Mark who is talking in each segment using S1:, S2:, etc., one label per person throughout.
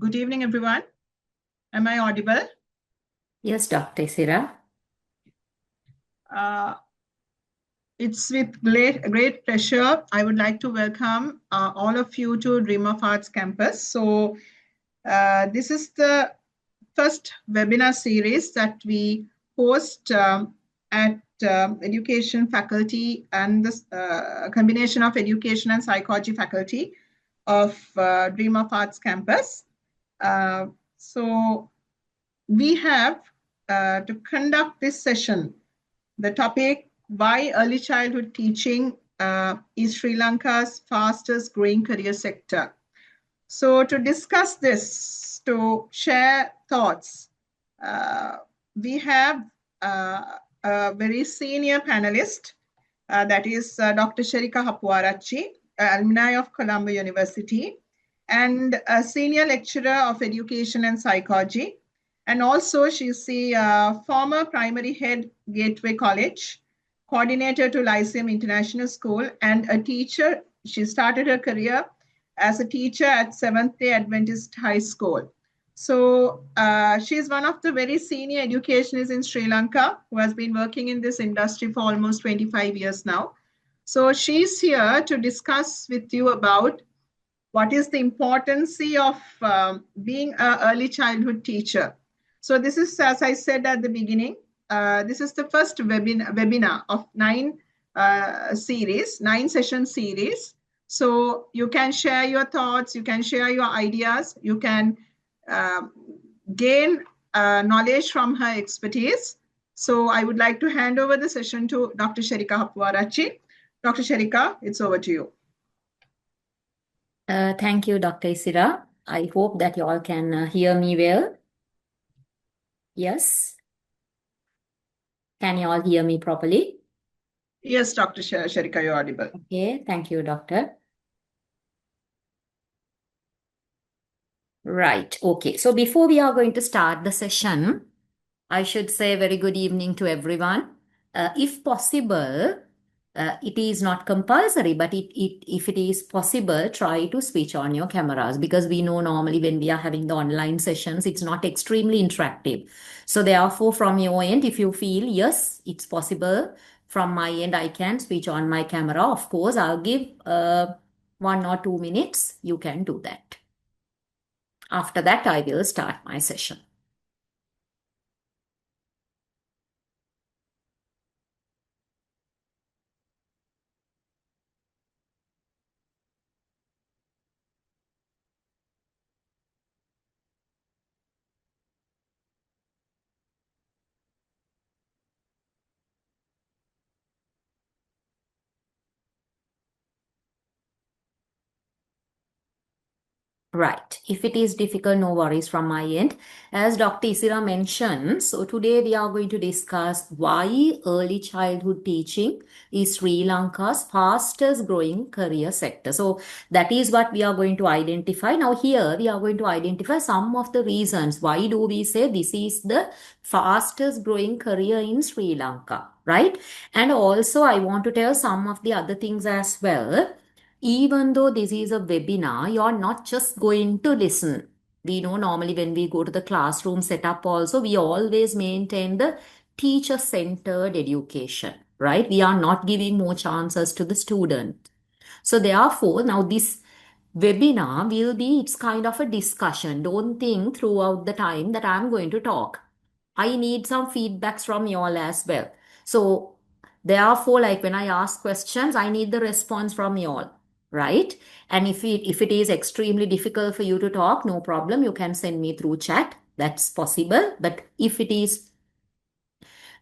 S1: Good evening, everyone. Am I audible?
S2: Yes, Dr. Sira.
S1: It's with great pleasure. I would like to welcome all of you to Dream of Arts campus. So this is the first webinar series that we host at education faculty and the combination of education and psychology faculty of Dream of Arts campus. So we have to conduct this session. The topic, why early childhood teaching is Sri Lanka's fastest growing career sector. So to discuss this, to share thoughts, we have a very senior panelist, that is Dr.Sherika Hapuarachchi, alumni of Colombo University, and a senior lecturer of education and psychology. And also she's the former primary head, Gateway College, coordinator to Lyceum International School, and a teacher. She started her career as a teacher at Seventh-day Adventist High School. So she's one of the very senior educationists in Sri Lanka who has been working in this industry for almost 25 years now. So she's here to discuss with you about what is the importance of being an early childhood teacher. So this is, as I said at the beginning, this is the first webinar of nine session series. So you can share your thoughts, you can share your ideas, you can gain knowledge from her expertise. So I would like to hand over the session to Dr. Sherika Hapuarachchi. Dr. Sherika, it's over to you.
S2: Thank you, Dr. Sira. I hope that you all can hear me well. Yes? Can you all hear me properly?
S1: Yes, Dr. Sherika, you're audible.
S2: Okay, thank you, Doctor. Right, okay. So before we are going to start the session, I should say very good evening to everyone. If possible, it is not compulsory, but if it is possible, try to switch on your cameras, because we know normally when we are having the online sessions, it's not extremely interactive. So therefore, from your end, if you feel, yes, it's possible, from my end, I can switch on my camera. Of course, I'll give 1 or 2 minutes. You can do that. After that, I will start my session. Right. If it is difficult, no worries from my end. As Dr. Isira mentioned, so today we are going to discuss why early childhood teaching is Sri Lanka's fastest growing career sector. So that is what we are going to identify. Now here we are going to identify some of the reasons why do we say this is the fastest growing career in Sri Lanka, right? And also I want to tell some of the other things as well. Even though this is a webinar, you're not just going to listen. We know normally when we go to the classroom setup also, we always maintain the teacher-centered education, right? We are not giving more chances to the student. So therefore, now this webinar will be, it's kind of a discussion. Don't think throughout the time that I'm going to talk. I need some feedbacks from you all as well. So therefore, like when I ask questions, I need the response from you all, right? And if it is extremely difficult for you to talk, no problem. You can send me through chat. That's possible. But if it is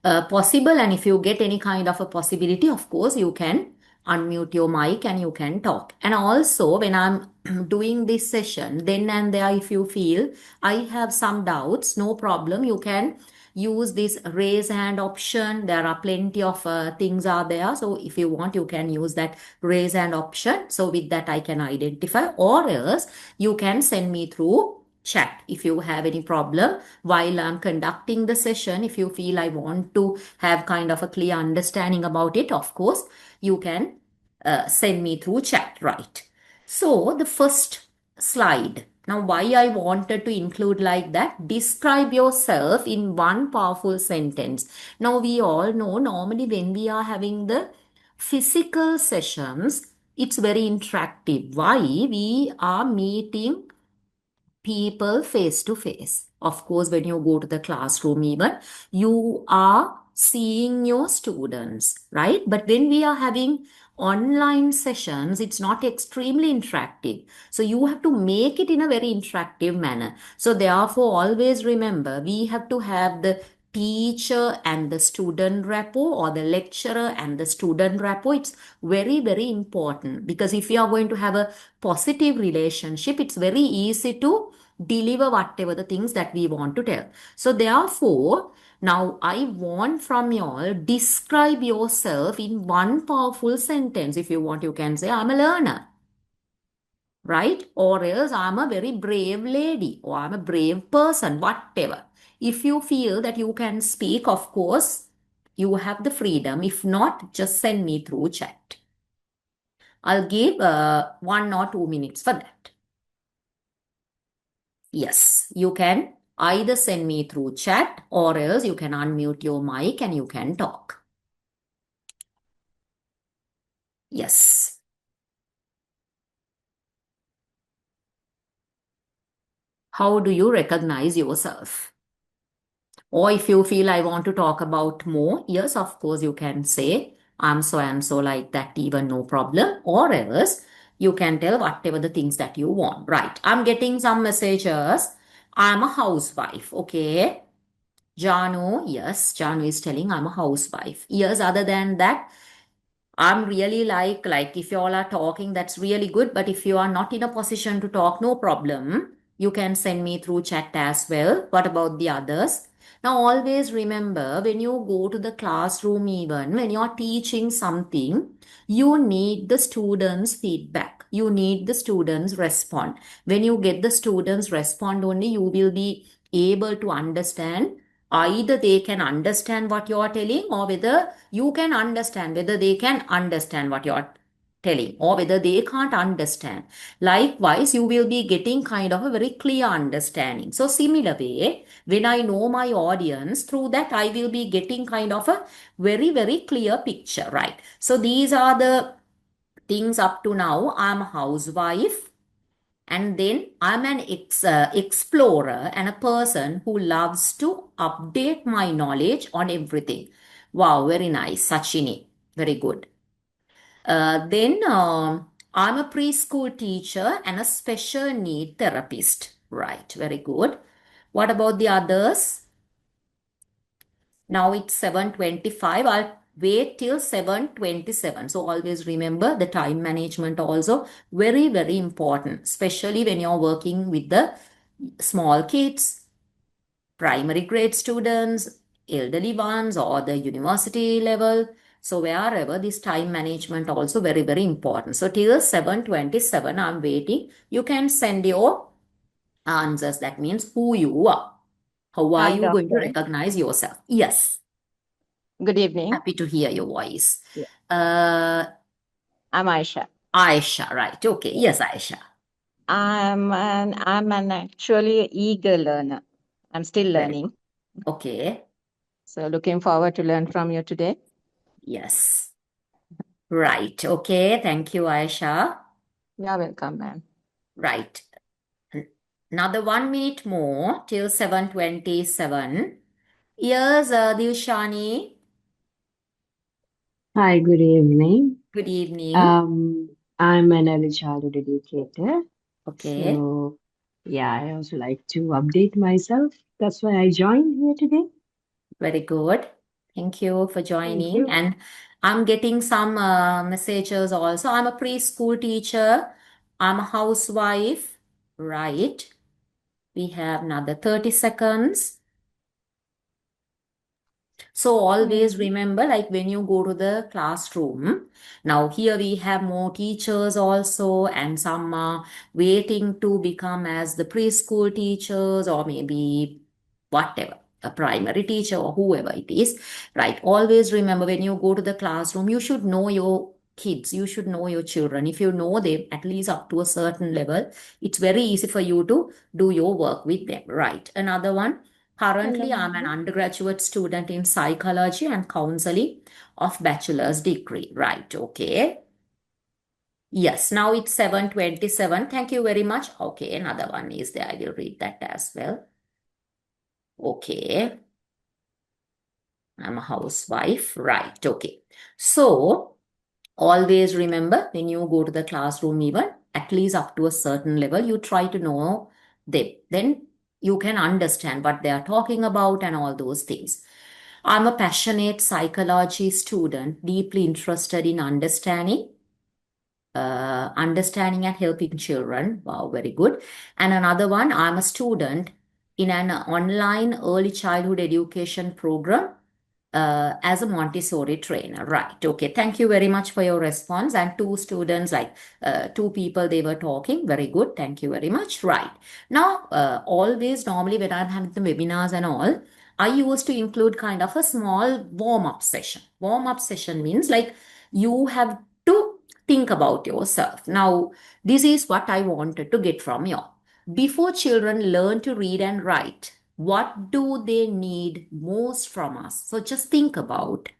S2: possible, and if you get any kind of a possibility, of course, you can unmute your mic and you can talk. And also, when I'm doing this session, then and there, if you feel I have some doubts, no problem. You can use this raise hand option. There are plenty of things are there. So if you want, you can use that raise hand option. So with that, I can identify, or else you can send me through chat if you have any problem while I'm conducting the session. If you feel I want to have kind of a clear understanding about it, of course, you can send me through chat, right? So the first slide, Now, why I wanted to include like that? Describe yourself in one powerful sentence. Now, we all know normally when we are having the physical sessions, it's very interactive. Why? We are meeting people face to face. Of course, when you go to the classroom, even you are seeing your students, right? But when we are having online sessions, it's not extremely interactive. So you have to make it in a very interactive manner. So therefore, always remember we have to have the teacher and the student rapport or the lecturer and the student rapport. It's very, very important because if you are going to have a positive relationship, it's very easy to deliver whatever the things that we want to tell. So therefore, now I want from you all describe yourself in one powerful sentence. If you want, you can say, I'm a learner, right? Or else I'm a very brave lady or I'm a brave person, whatever. If you feel that you can speak, of course, you have the freedom. If not, just send me through chat. I'll give 1 or 2 minutes for that. Yes, you can either send me through chat or else you can unmute your mic and you can talk. Yes. How do you recognize yourself? Or if you feel I want to talk about more, yes, of course, you can say I'm so and so like that, even no problem. Or else you can tell whatever the things that you want. Right. I'm getting some messages. I'm a housewife. Okay. Janu, yes, Janu is telling I'm a housewife. Yes, other than that, I'm really like if you all are talking, that's really good. But if you are not in a position to talk, no problem. You can send me through chat as well. What about the others? Now, always remember when you go to the classroom, even when you're teaching something, you need the students' feedback. You need the students' respond. When you get the students' respond only, you will be able to understand. Either they can understand what you are telling or whether you can understand whether they can understand what you're telling or whether they can't understand. Likewise, you will be getting kind of a very clear understanding. So similar way, when I know my audience, through that I will be getting kind of a very, very clear picture, right? So these are the things up to now. I'm a housewife. And then I'm an explorer and a person who loves to update my knowledge on everything. Wow, very nice, Sachini. Very good. Then I'm a preschool teacher and a special need therapist. Right, very good. What about the others? Now it's 7:25. I'll wait till 7:27. So always remember the time management also very, very important, especially when you're working with the small kids, primary grade students, elderly ones, or the university level. So wherever this time management also very, very important. So till 7:27, I'm waiting. You can send your answers. That means who you are. How are
S3: Hi,
S2: you going to
S3: doctor.
S2: recognize yourself? Yes.
S3: Good evening.
S2: Happy to hear your voice.
S3: Yeah.
S2: Uh,
S3: I'm Aisha.
S2: Aisha, right. Okay. Yes, Aisha.
S3: I'm an actually eager learner. I'm still
S2: Very
S3: learning.
S2: okay.
S3: So looking forward to learn from you today.
S2: Yes. Right. Okay. Thank you, Aisha.
S3: You're welcome, ma'am.
S2: Right. Another 1 minute more till 7:27. Yes, Dilshani.
S4: Hi, good evening.
S2: Good evening.
S4: I'm an early childhood educator.
S2: Okay.
S4: So, yeah, I also like to update myself. That's why I joined here today.
S2: Very good. Thank you for
S4: Thank
S2: joining.
S4: you.
S2: And I'm getting some messages also. I'm a preschool teacher. I'm a housewife. Right. We have another 30 seconds. So always remember, like when you go to the classroom, now here we have more teachers also, and some are waiting to become as the preschool teachers or maybe whatever, a primary teacher or whoever it is, right? Always remember when you go to the classroom, you should know your kids. You should know your children. If you know them at least up to a certain level, it's very easy for you to do your work with them, right? Another one. Currently, I'm an undergraduate student in psychology and counseling of bachelor's degree, right? Okay. Yes, now it's 7:27. Thank you very much. Okay, another one is there. I will read that as well. Okay. I'm a housewife, right? Okay. So, always remember when you go to the classroom, even at least up to a certain level, you try to know them. Then you can understand what they are talking about and all those things. I'm a passionate psychology student, deeply interested in understanding and helping children. Wow, very good. And another one, I'm a student in an online early childhood education program as a Montessori trainer. Right. Okay. Thank you very much for your response. And two students, two people, they were talking. Very good. Thank you very much. Right. Now, always normally when I'm having the webinars and all, I used to include kind of a small warm-up session. Warm-up session means like you have to think about yourself. Now, this is what I wanted to get from you. Before children learn to read and write, what do they need most from us? So just think about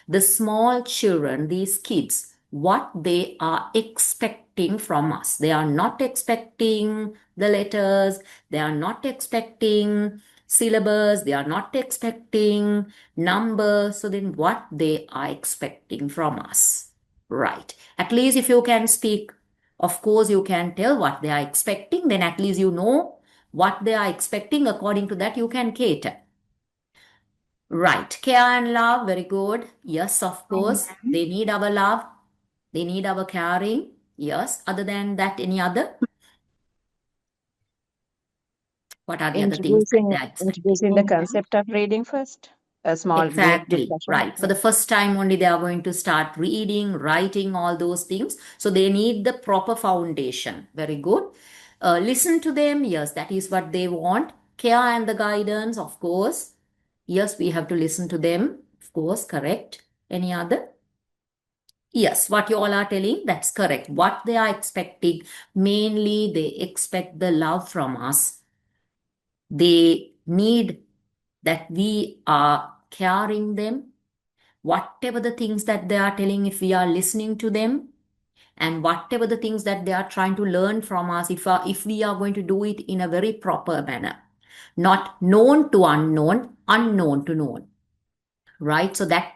S2: the small children, these kids, what they are expecting from us. They are not expecting the letters, they are not expecting syllabus, they are not expecting numbers. So then what they are expecting from us, right? At least if you can speak, of course you can tell what they are expecting, then at least you know what they are expecting. According to that, you can cater. Right. Care and love. Very good. Yes, of course. They need our love. They need our caring. Yes. Other than that, any other? What are the other things that they are expecting?
S3: Introducing the concept of reading first. A small brief
S2: Exactly,
S3: discussion.
S2: right. For the first time only, they are going to start reading, writing, all those things. So they need the proper foundation. Very good. Listen to them. Yes, that is what they want. Care and the guidance, of course. Yes, we have to listen to them. Of course, correct. Any other? Yes, what you all are telling, that's correct. What they are expecting, mainly they expect the love from us. They need that we are caring them. Whatever the things that they are telling, if we are listening to them, and whatever the things that they are trying to learn from us, if we are going to do it in a very proper manner, not known to unknown, unknown to known, right? So that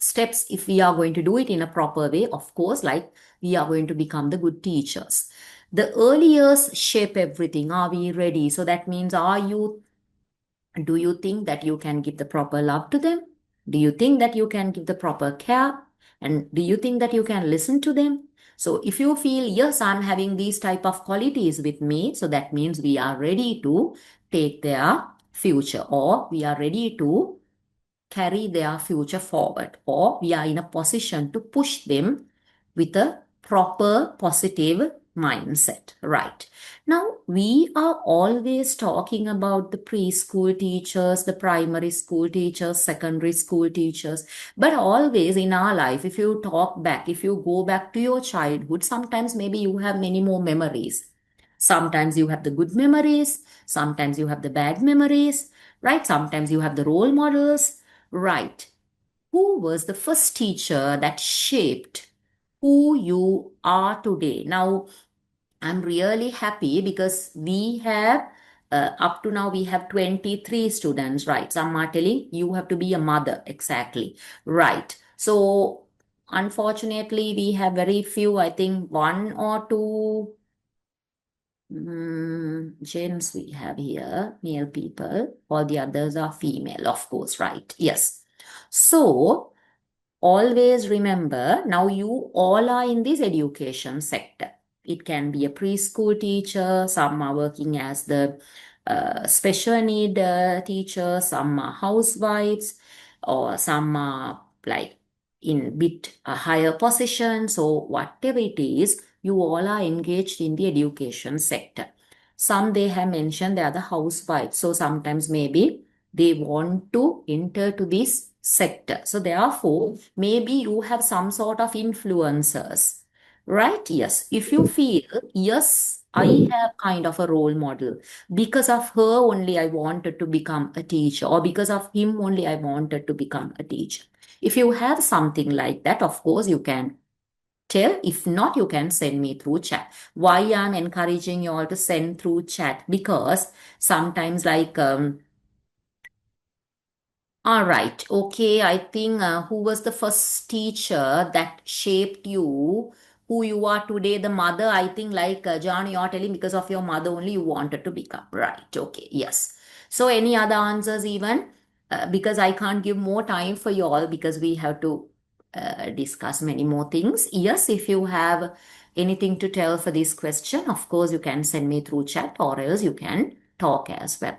S2: steps, if we are going to do it in a proper way, of course, like we are going to become the good teachers. The early years shape everything. Are we ready? So that means, do you think that you can give the proper love to them? Do you think that you can give the proper care? And do you think that you can listen to them? So if you feel, yes, I'm having these type of qualities with me, so that means we are ready to take their future, or we are ready to carry their future forward, or we are in a position to push them with a proper positive mindset, right? Now, we are always talking about the preschool teachers, the primary school teachers, secondary school teachers, but always in our life, if you talk back, if you go back to your childhood, sometimes maybe you have many more memories. Sometimes you have the good memories, sometimes you have the bad memories, right? Sometimes you have the role models. Right. Who was the first teacher that shaped who you are today? Now, I'm really happy because we have, up to now, we have 23 students, right? Some are telling you have to be a mother. Exactly. Right. So, unfortunately, we have very few, I think one or two gents we have here, male people. All the others are female, of course, right? Yes. So, always remember, now you all are in this education sector. It can be a preschool teacher, some are working as the special need teacher, some are housewives, or some are like in bit a higher position. So whatever it is, you all are engaged in the education sector. Some they have mentioned they are the housewives. So sometimes maybe they want to enter to this sector. So therefore, maybe you have some sort of influencers, right? Yes. If you feel, yes, I have kind of a role model. Because of her only I wanted to become a teacher, or because of him only I wanted to become a teacher. If you have something like that, of course you can tell. If not, you can send me through chat. Why I'm encouraging you all to send through chat? Because sometimes all right. Okay. I think who was the first teacher that shaped you, who you are today? The mother, I think, John, you're telling because of your mother only you wanted to become. Right. Okay. Yes. So, any other answers, even? Because I can't give more time for you all because we have to discuss many more things. Yes. If you have anything to tell for this question, of course, you can send me through chat or else you can talk as well.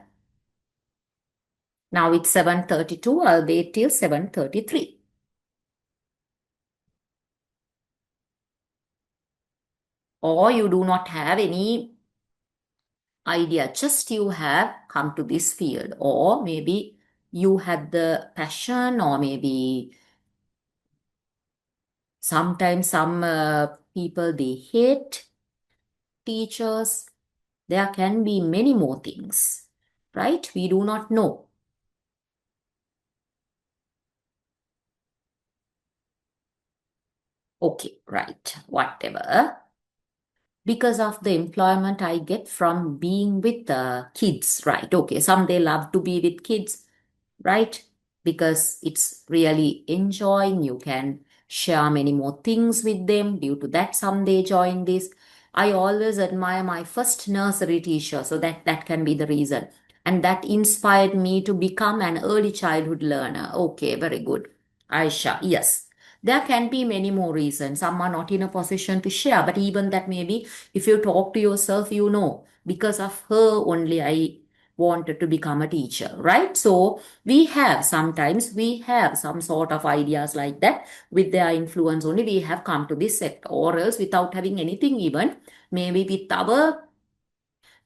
S2: Now it's 7:32. I'll wait till 7:33. Or you do not have any idea, just you have come to this field, or maybe you had the passion, or maybe sometimes some people they hate teachers. There can be many more things, right? We do not know. Okay, right, whatever. Because of the employment I get from being with the kids, right? Okay, some they love to be with kids, right? Because it's really enjoying. You can share many more things with them. Due to that, some they join this. I always admire my first nursery teacher, so that can be the reason. And that inspired me to become an early childhood learner. Okay, very good. Aisha, yes. There can be many more reasons. Some are not in a position to share, but even that maybe if you talk to yourself, you know, because of her only I wanted to become a teacher, right? So sometimes we have some sort of ideas like that. With their influence only we have come to this sector, or else without having anything, even maybe with our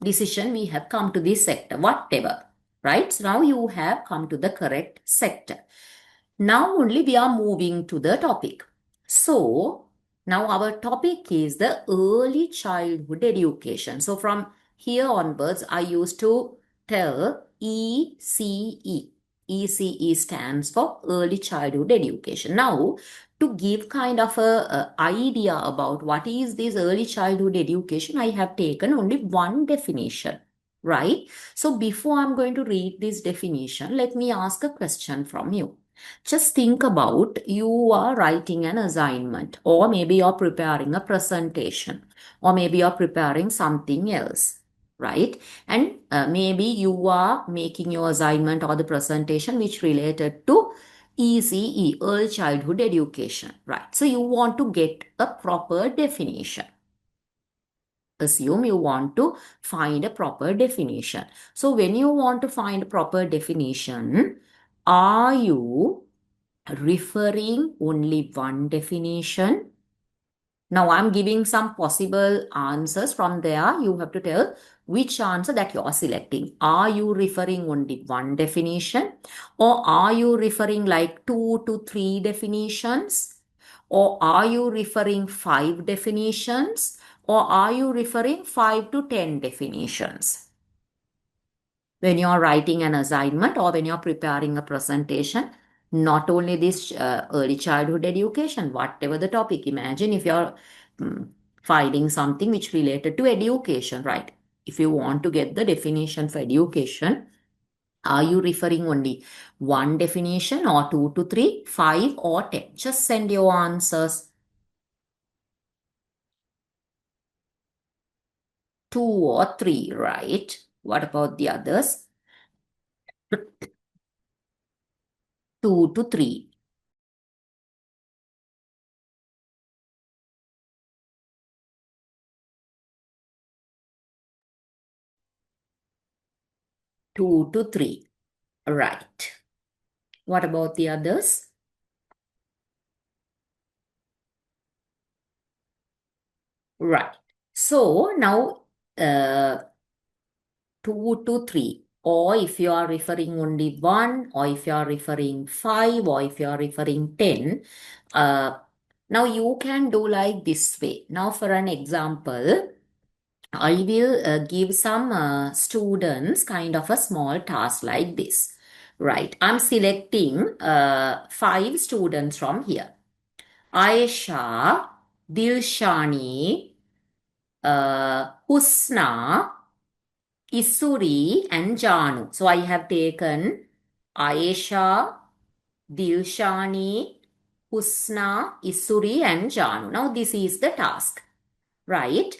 S2: decision we have come to this sector, whatever, right? So now you have come to the correct sector. Now only we are moving to the topic. So now our topic is the early childhood education. So from here onwards, I used to tell ECE. ECE stands for early childhood education. Now, to give kind of a idea about what is this early childhood education, I have taken only one definition, right? So before I'm going to read this definition, let me ask a question from you. Just think about you are writing an assignment, or maybe you're preparing a presentation, or maybe you're preparing something else, right? And maybe you are making your assignment or the presentation which related to ECE, early childhood education, right? So you want to get a proper definition. Assume you want to find a proper definition. So when you want to find a proper definition, are you referring only one definition? Now I'm giving some possible answers. From there. You have to tell which answer that you are selecting. Are you referring only one definition, or are you referring like 2 to 3 definitions, or are you referring 5 definitions, or are you referring 5 to 10 definitions? When you're writing an assignment or when you're preparing a presentation, not only this early childhood education, whatever the topic, imagine if you're finding something which related to education, right? If you want to get the definition for education, are you referring only one definition, or 2 to 3, 5 or 10? Just send your answers. 2 or 3, right? What about the others? 2 to 3. 2 to 3. Right. What about the others? Right. So now uh, 2 to 3. or if you are referring only 1, or if you are referring 5, or if you are referring 10, now you can do like this way. Now for an example, I will give some students kind of a small task like this. Right, I'm selecting 5 students from here. Aisha, Dilshani, Husna, Isuri and Janu. So I have taken Aisha, Dilshani, Husna, Isuri and Janu. Now this is the task, right?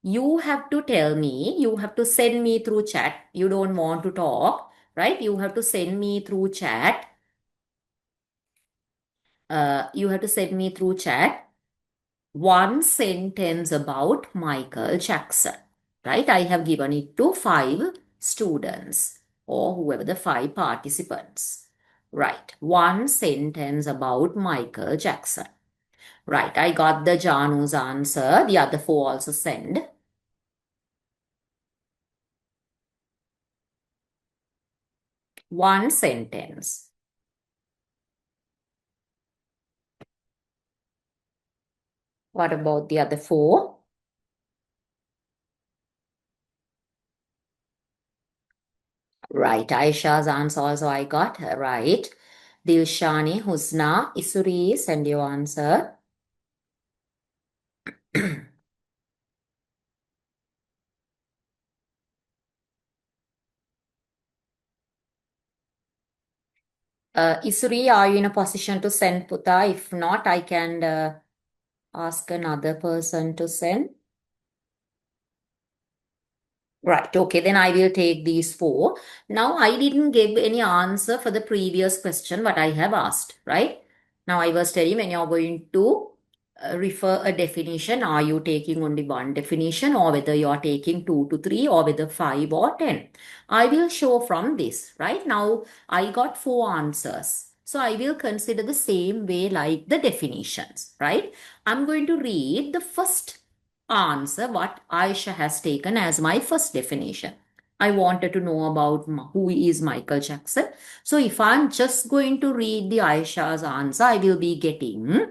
S2: You have to tell me, you have to send me through chat. You don't want to talk, right? You have to send me through chat. You have to send me through chat one sentence about Michael Jackson, right? I have given it to 5 students or whoever the 5 participants, right? One sentence about Michael Jackson, right? I got the Janu's answer. The other 4 also send. One sentence. What about the other 4? Right, Aisha's answer also I got right. Dilshani, Husna, Isuri, send your answer. Isuri, are you in a position to send Puta? If not, I can ask another person to send. Right, okay, then I will take these 4. Now, I didn't give any answer for the previous question what I have asked, right? Now, I was telling when you're going to refer a definition, are you taking only one definition or whether you're taking 2 to 3 or whether 5 or 10. I will show from this, right? Now, I got 4 answers. So, I will consider the same way like the definitions, right? I'm going to read the first answer what Aisha has taken as my first definition. I wanted to know about who is Michael Jackson. So if I'm just going to read the Aisha's answer, I will be getting,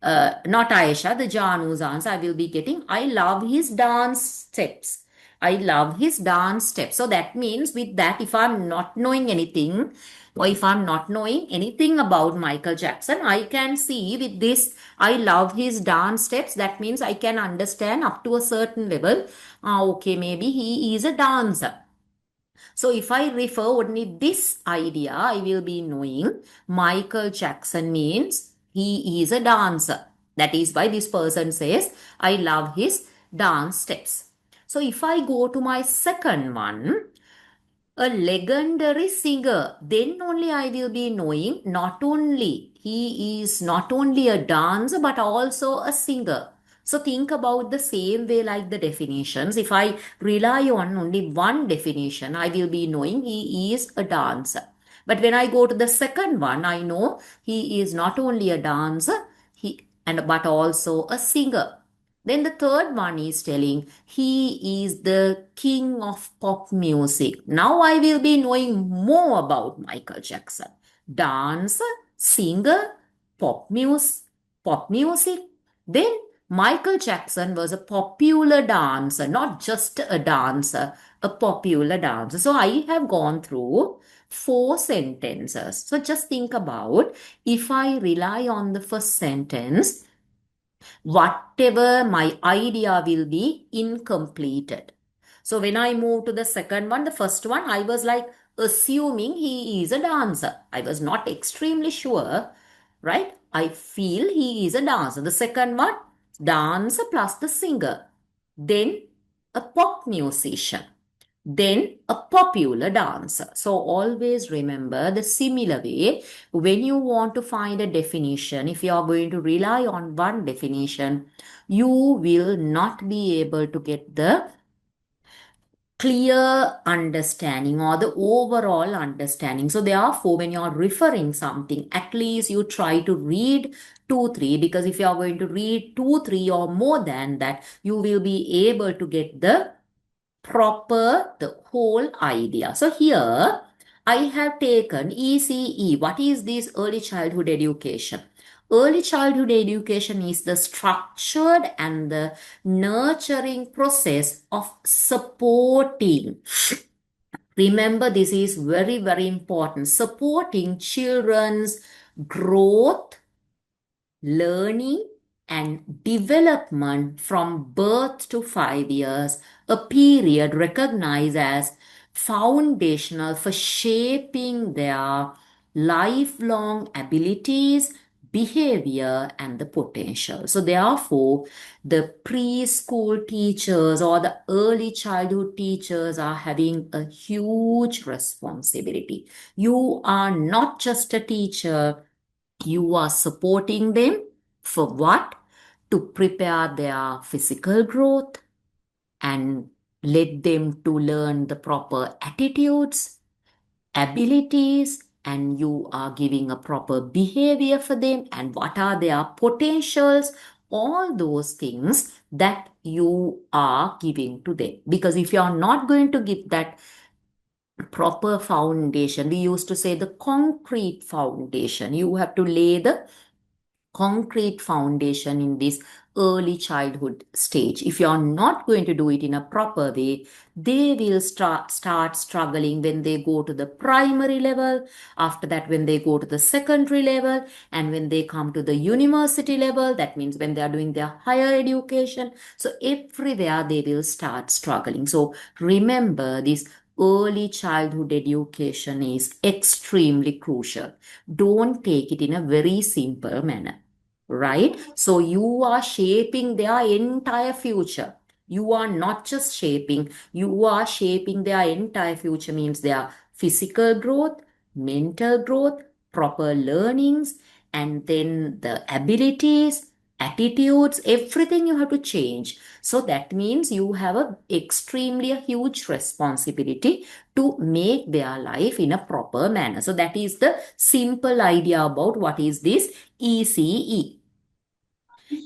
S2: not Aisha, the Janu's answer, I will be getting, I love his dance steps. I love his dance steps. So that means with that, if I'm not knowing anything, or if I'm not knowing anything about Michael Jackson, I can see with this, I love his dance steps. That means I can understand up to a certain level. Okay, maybe he is a dancer. So if I refer only this idea, I will be knowing Michael Jackson means he is a dancer. That is why this person says, I love his dance steps. So if I go to my second one, a legendary singer, then only I will be knowing not only he is not only a dancer but also a singer. So think about the same way like the definitions. If I rely on only one definition, I will be knowing he is a dancer. But when I go to the second one, I know he is not only a dancer, but also a singer. Then the third one is telling he is the king of pop music. Now I will be knowing more about Michael Jackson. Dancer, singer, pop music. Then Michael Jackson was a popular dancer, not just a dancer, a popular dancer. So I have gone through 4 sentences. So just think about if I rely on the first sentence, whatever my idea will be incompleted. So when I move to the second one, the first one, I was like assuming he is a dancer. I was not extremely sure, right? I feel he is a dancer. The second one, dancer plus the singer. Then a pop musician. Then a popular dancer. So always remember the similar way when you want to find a definition, if you are going to rely on one definition, you will not be able to get the clear understanding or the overall understanding. So therefore, when you are referring something, at least you try to read 2, 3, because if you are going to read 2, 3 or more than that, you will be able to get the proper the whole idea. So here I have taken ECE. What is this early childhood education? Early childhood education is the structured and the nurturing process of supporting. Remember, this is very, very important. Supporting children's growth, learning, and development from birth to 5 years, a period recognized as foundational for shaping their lifelong abilities, behavior, and the potential. So, therefore, the preschool teachers or the early childhood teachers are having a huge responsibility. You are not just a teacher, you are supporting them for what? To prepare their physical growth and let them to learn the proper attitudes, abilities, and you are giving a proper behavior for them and what are their potentials, all those things that you are giving to them. Because if you are not going to give that proper foundation, we used to say the concrete foundation, you have to lay the concrete foundation in this early childhood stage. If you are not going to do it in a proper way, they will start struggling when they go to the primary level, after that when they go to the secondary level, and when they come to the university level, that means when they are doing their higher education. So everywhere they will start struggling. So remember, this early childhood education is extremely crucial. Don't take it in a very simple manner, right? So you are shaping their entire future. You are not just shaping, you are shaping their entire future, means their physical growth, mental growth, proper learnings, and then the abilities, attitudes, everything you have to change. So that means you have a extremely a huge responsibility to make their life in a proper manner. So that is the simple idea about what is this ECE.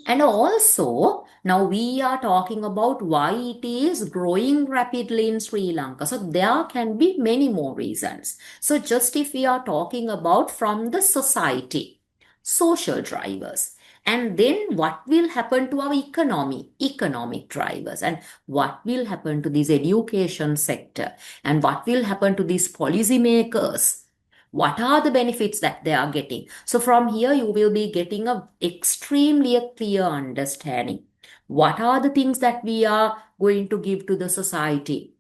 S2: And also, now we are talking about why it is growing rapidly in Sri Lanka. So there can be many more reasons. So just if we are talking about from the society, social drivers, and then what will happen to our economy, economic drivers, and what will happen to this education sector, and what will happen to these policymakers, what are the benefits that they are getting. So from here you will be getting a extremely a clear understanding what are the things that we are going to give to the society,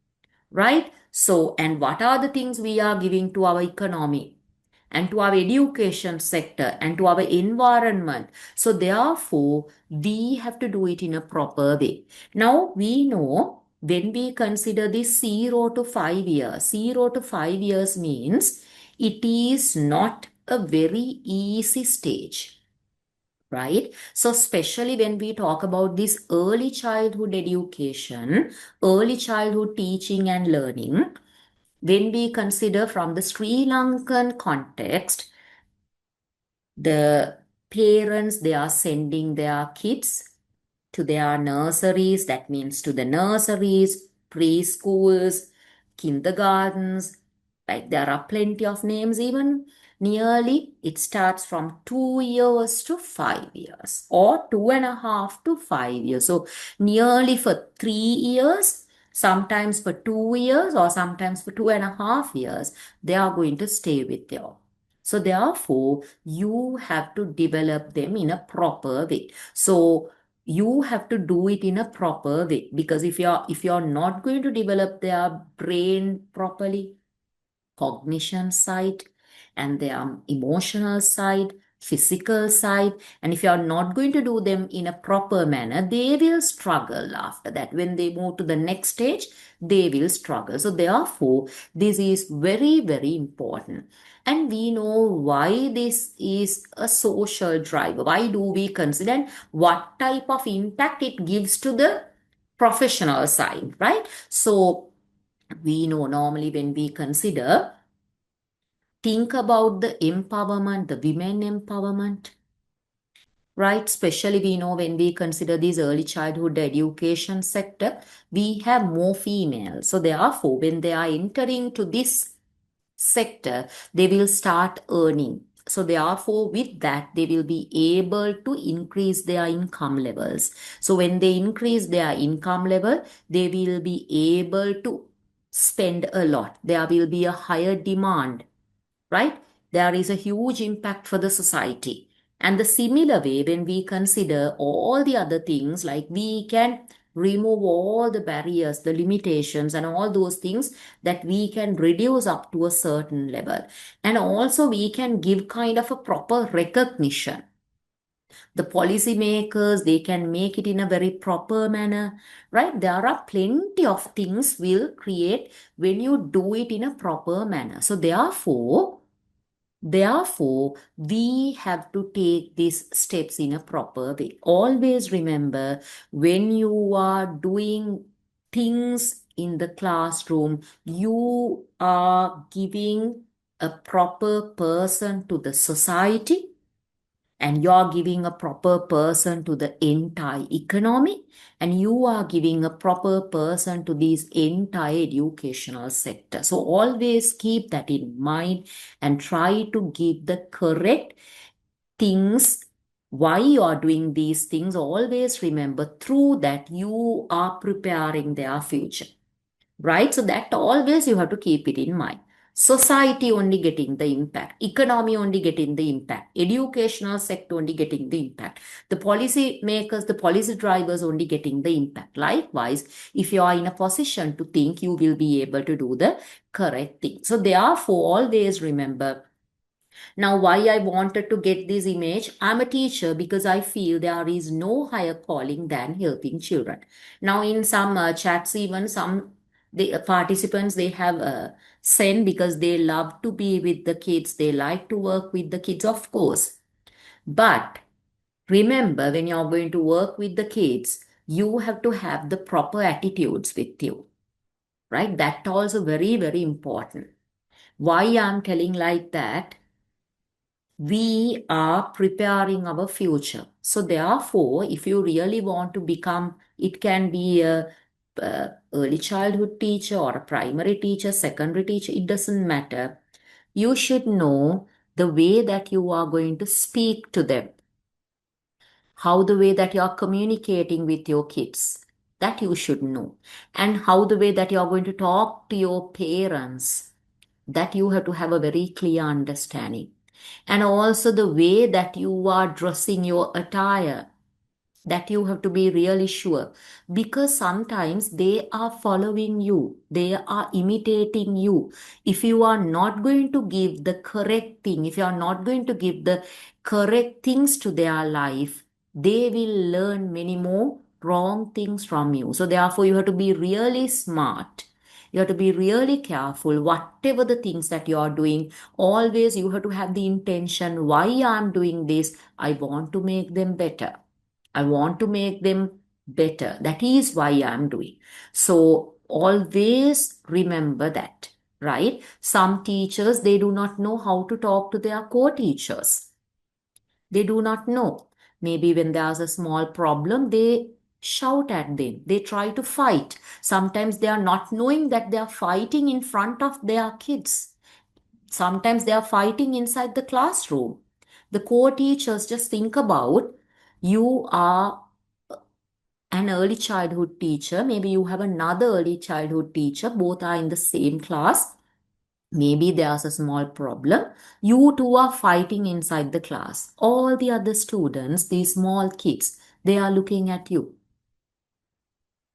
S2: right? So, and what are the things we are giving to our economy and to our education sector and to our environment. So therefore we have to do it in a proper way. Now we know when we consider this 0 to 5 years, 0 to 5 years means it is not a very easy stage, right? So especially when we talk about this early childhood education, early childhood teaching and learning, when we consider from the Sri Lankan context, the parents, they are sending their kids to their nurseries, that means to the nurseries, preschools, kindergartens, like there are plenty of names, even nearly it starts from 2 years to 5 years or 2.5 to 5 years. So nearly for 3 years, sometimes for 2 years or sometimes for 2.5 years, they are going to stay with you. So therefore, you have to develop them in a proper way. So you have to do it in a proper way, because if you're not going to develop their brain properly, cognition side and their emotional side, physical side, and if you are not going to do them in a proper manner, they will struggle after that. When they move to the next stage, they will struggle. So therefore, this is very, very important. And we know why this is a social driver. Why do we consider what type of impact it gives to the professional side, right? So we know normally when we consider, think about the empowerment, the women empowerment, right? Especially we know when we consider this early childhood education sector, we have more females. So therefore, when they are entering to this sector, they will start earning. So therefore, with that, they will be able to increase their income levels. So when they increase their income level, they will be able to spend a lot. There will be a higher demand, right? There is a huge impact for the society. And the similar way, when we consider all the other things, like we can remove all the barriers, the limitations, and all those things that we can reduce up to a certain level. And also, we can give kind of a proper recognition. The policymakers, they can make it in a very proper manner, right? There are plenty of things will create when you do it in a proper manner. So Therefore, we have to take these steps in a proper way. Always remember, when you are doing things in the classroom, you are giving a proper person to the society, and you are giving a proper person to the entire economy, and you are giving a proper person to this entire educational sector. So always keep that in mind and try to give the correct things. Why you are doing these things, always remember, through that you are preparing their future, right? So that always you have to keep it in mind. Society only getting the impact, economy only getting the impact, educational sector only getting the impact, the policy makers, the policy drivers only getting the impact. Likewise, if you are in a position to think, you will be able to do the correct thing. So therefore, always remember, now, why I wanted to get this image, I'm a teacher because I feel there is no higher calling than helping children. Now, in some chats, even some participants, they have sent because they love to be with the kids, they like to work with the kids, of course. But remember, when you're going to work with the kids, you have to have the proper attitudes with you, right? That also very, very important. Why I'm telling like that? We are preparing our future. So therefore, if you really want to become, it can be a early childhood teacher or a primary teacher, secondary teacher, it doesn't matter. You should know the way that you are going to speak to them, how the way that you are communicating with your kids, that you should know, and how the way that you are going to talk to your parents, that you have to have a very clear understanding. And also the way that you are dressing your attire, that you have to be really sure, because sometimes they are following you, they are imitating you. If you are not going to give the correct thing, if you are not going to give the correct things to their life, they will learn many more wrong things from you. So therefore, you have to be really smart, you have to be really careful. Whatever the things that you are doing, always you have to have the intention, why I'm doing this, I want to make them better, I want to make them better. That is why I'm doing. So always remember that, right? Some teachers, they do not know how to talk to their co-teachers. They do not know. Maybe when there's a small problem, they shout at them. They try to fight. Sometimes they are not knowing that they are fighting in front of their kids. Sometimes they are fighting inside the classroom. The co-teachers, just think about, you are an early childhood teacher, maybe you have another early childhood teacher, both are in the same class. Maybe there's a small problem. You two are fighting inside the class. All the other students, these small kids, they are looking at you,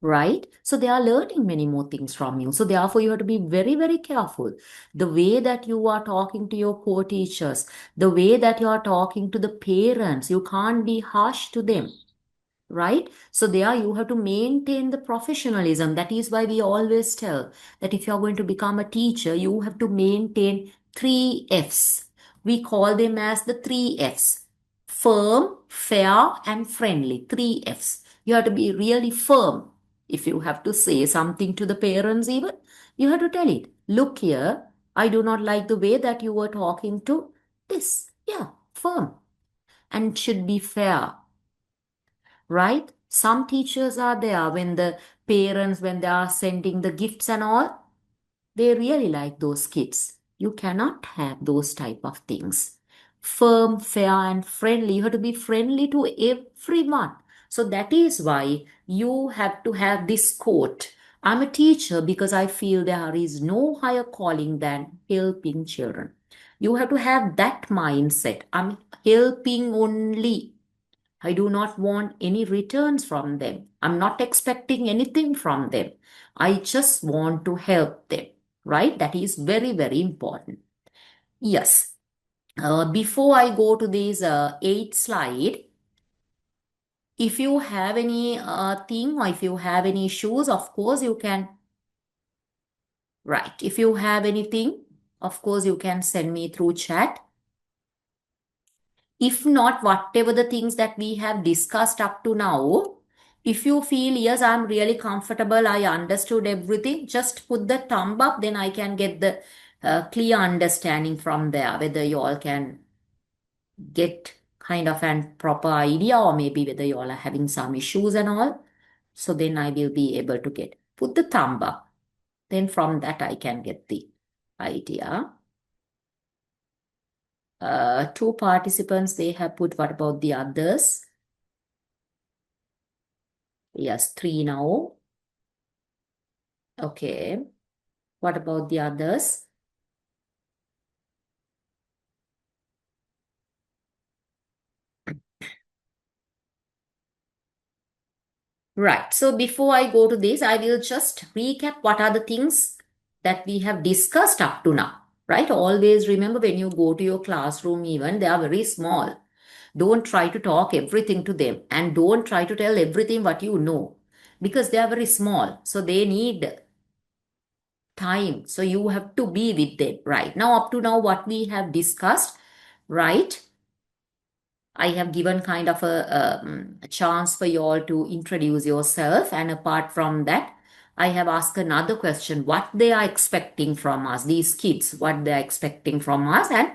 S2: right? So they are learning many more things from you. So therefore, you have to be very, very careful. The way that you are talking to your co-teachers, the way that you are talking to the parents, you can't be harsh to them, right? So there you have to maintain the professionalism. That is why we always tell that if you're going to become a teacher, you have to maintain 3 F's. We call them as the 3 F's: firm, fair, and friendly. 3 F's. You have to be really firm. If you have to say something to the parents, even, you have to tell it. Look here, I do not like the way that you were talking to this. Yeah, firm. and should be fair, right? Some teachers are there when the parents, when they are sending the gifts and all, they really like those kids. You cannot have those type of things. Firm, fair, and friendly. You have to be friendly to everyone. So that is why you have to have this quote. I'm a teacher because I feel there is no higher calling than helping children. You have to have that mindset. I'm helping only. I do not want any returns from them. I'm not expecting anything from them. I just want to help them, right? That is very, very important. Yes. Before I go to this eighth slide, if you have any thing or if you have any issues, of course you can, right. If you have anything, of course you can send me through chat. If not, whatever the things that we have discussed up to now, if you feel, yes, I'm really comfortable, I understood everything, just put the thumb up, then I can get the clear understanding from there, whether you all can get kind of an proper idea or maybe whether you all are having some issues and all. So then I will be able to put the thumb up. Then from that I can get the idea. Two participants, they have put, what about the others? Yes, 3 now. Okay. What about the others? Right. So before I go to this, I will just recap what are the things that we have discussed up to now. Right? Always remember when you go to your classroom, even they are very small. Don't try to talk everything to them and don't try to tell everything what you know because they are very small. So they need time. So you have to be with them. Right. Now, up to now, what we have discussed, right? I have given kind of a chance for you all to introduce yourself. And apart from that, I have asked another question, what they are expecting from us, these kids, what they are expecting from us, and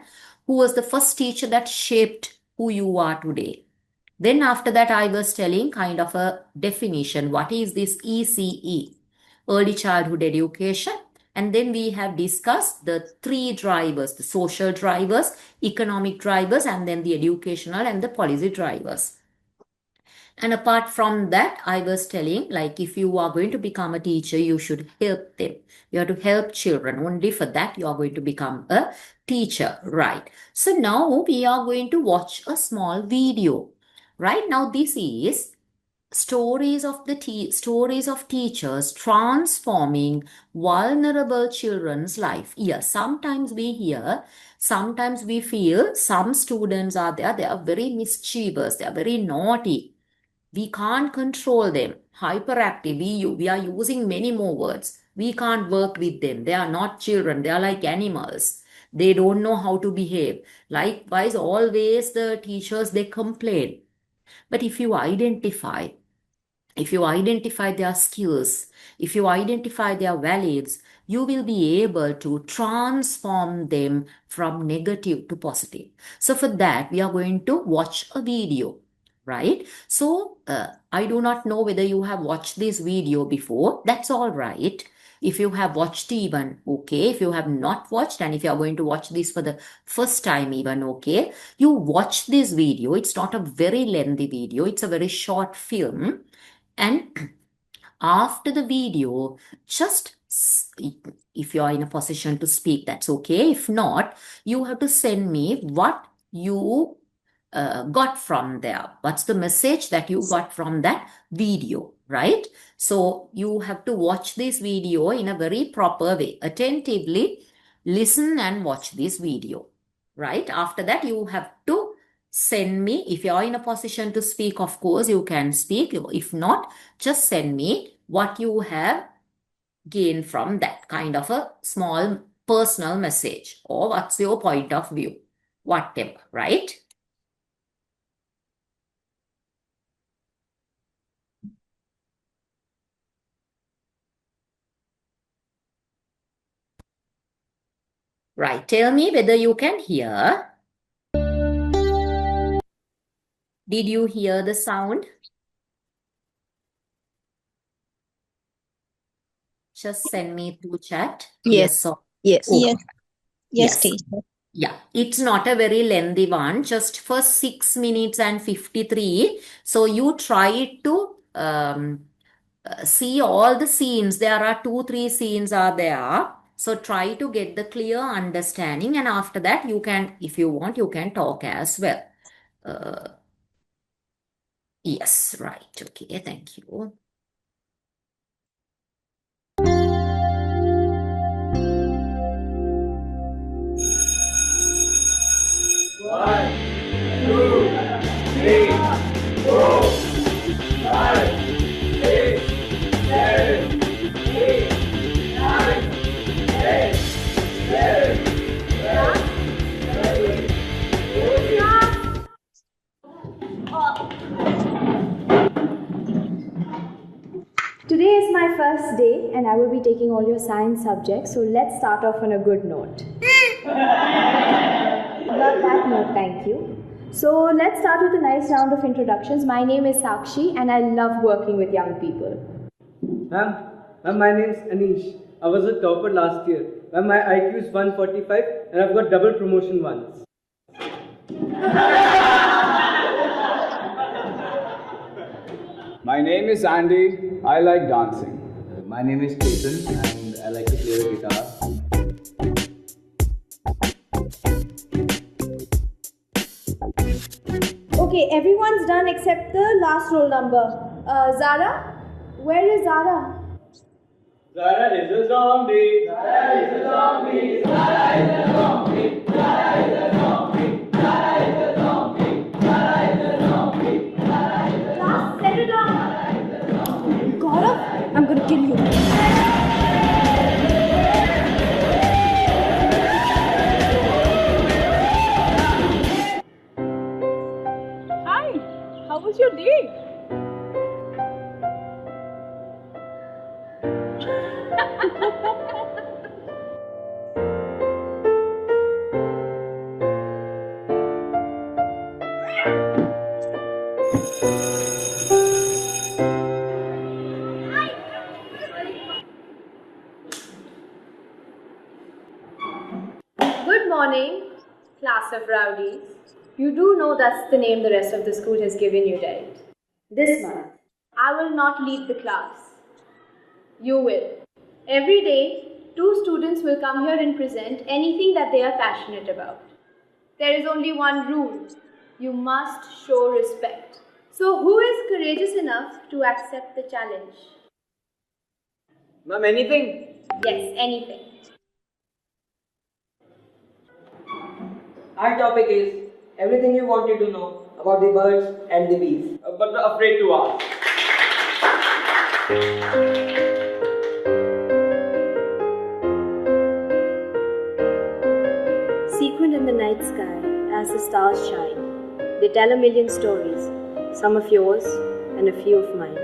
S2: who was the first teacher that shaped who you are today. Then after that, I was telling kind of a definition. What is this ECE? Early childhood education. And then we have discussed the three drivers, the social drivers, economic drivers, and then the educational and the policy drivers. And apart from that, I was telling, like, if you are going to become a teacher, you should help them. You have to help children. Only for that, you are going to become a teacher, right? So now we are going to watch a small video. Right now, this is stories of stories of teachers transforming vulnerable children's life. Yes, sometimes we hear, sometimes we feel some students are there, they are very mischievous, they are very naughty. We can't control them. Hyperactive, we are using many more words. We can't work with them. They are not children. They are like animals. They don't know how to behave. Likewise, always the teachers, they complain. But if you identify their skills, if you identify their values, you will be able to transform them from negative to positive. So for that, we are going to watch a video, right? So I do not know whether you have watched this video before. That's all right. If you have watched even, okay. If you have not watched and if you are going to watch this for the first time even, okay. You watch this video. It's not a very lengthy video. It's a very short film. And after the video, just if you are in a position to speak, that's okay. If not, you have to send me what you got from there. What's the message that you got from that video, right? So you have to watch this video in a very proper way. Attentively listen and watch this video, right? After that, you have to send me. If you are in a position to speak, of course, you can speak. If not, just send me what you have gained from that kind of a small personal message or what's your point of view, whatever, right? Right. Tell me whether you can hear. Did you hear the sound? Just send me through chat.
S5: Yes.
S2: Or
S5: Yes.
S2: okay.
S6: Yes. Yes, teacher.
S2: Yeah, it's not a very lengthy one, just for 6 minutes and 53. So you try to see all the scenes. There are 2-3 scenes are there. So try to get the clear understanding, and after that you can, if you want, you can talk as well. Yes, right. Okay, thank you.
S7: Today is my first day and I will be taking all your science subjects, so let's start off on a good note. Not that note, thank you. So let's start with a nice round of introductions. My name is Sakshi and I love working with young people.
S8: Ma'am, my name is Anish. I was a topper last year. Ma'am, my IQ is 145 and I've got double promotion once.
S9: My name is Andy. I like dancing. My name is Chetan and I like to play the guitar.
S7: Okay, everyone's done except the last roll number. Zara? Where is Zara?
S8: Zara is a zombie. Zara is a zombie. Zara is a zombie. Zara is a zombie. Zara is a zombie. Zara is a zombie.
S7: Class, settle down. Gaurav, I'm gonna kill you.
S6: Hi, how was your day?
S7: Good morning, class of rowdies. You do know that's the name the rest of the school has given you, right? This month, I will not lead the class. You will. Every day, 2 students will come here and present anything that they are passionate about. There is only one rule. You must show respect. So who is courageous enough to accept the challenge?
S8: Ma'am, anything?
S7: Yes, anything.
S10: Our topic is everything you wanted to know about the birds and the bees.
S8: But afraid to ask.
S7: Sequined in the night sky as the stars shine, they tell a million stories, some of yours and a few of mine.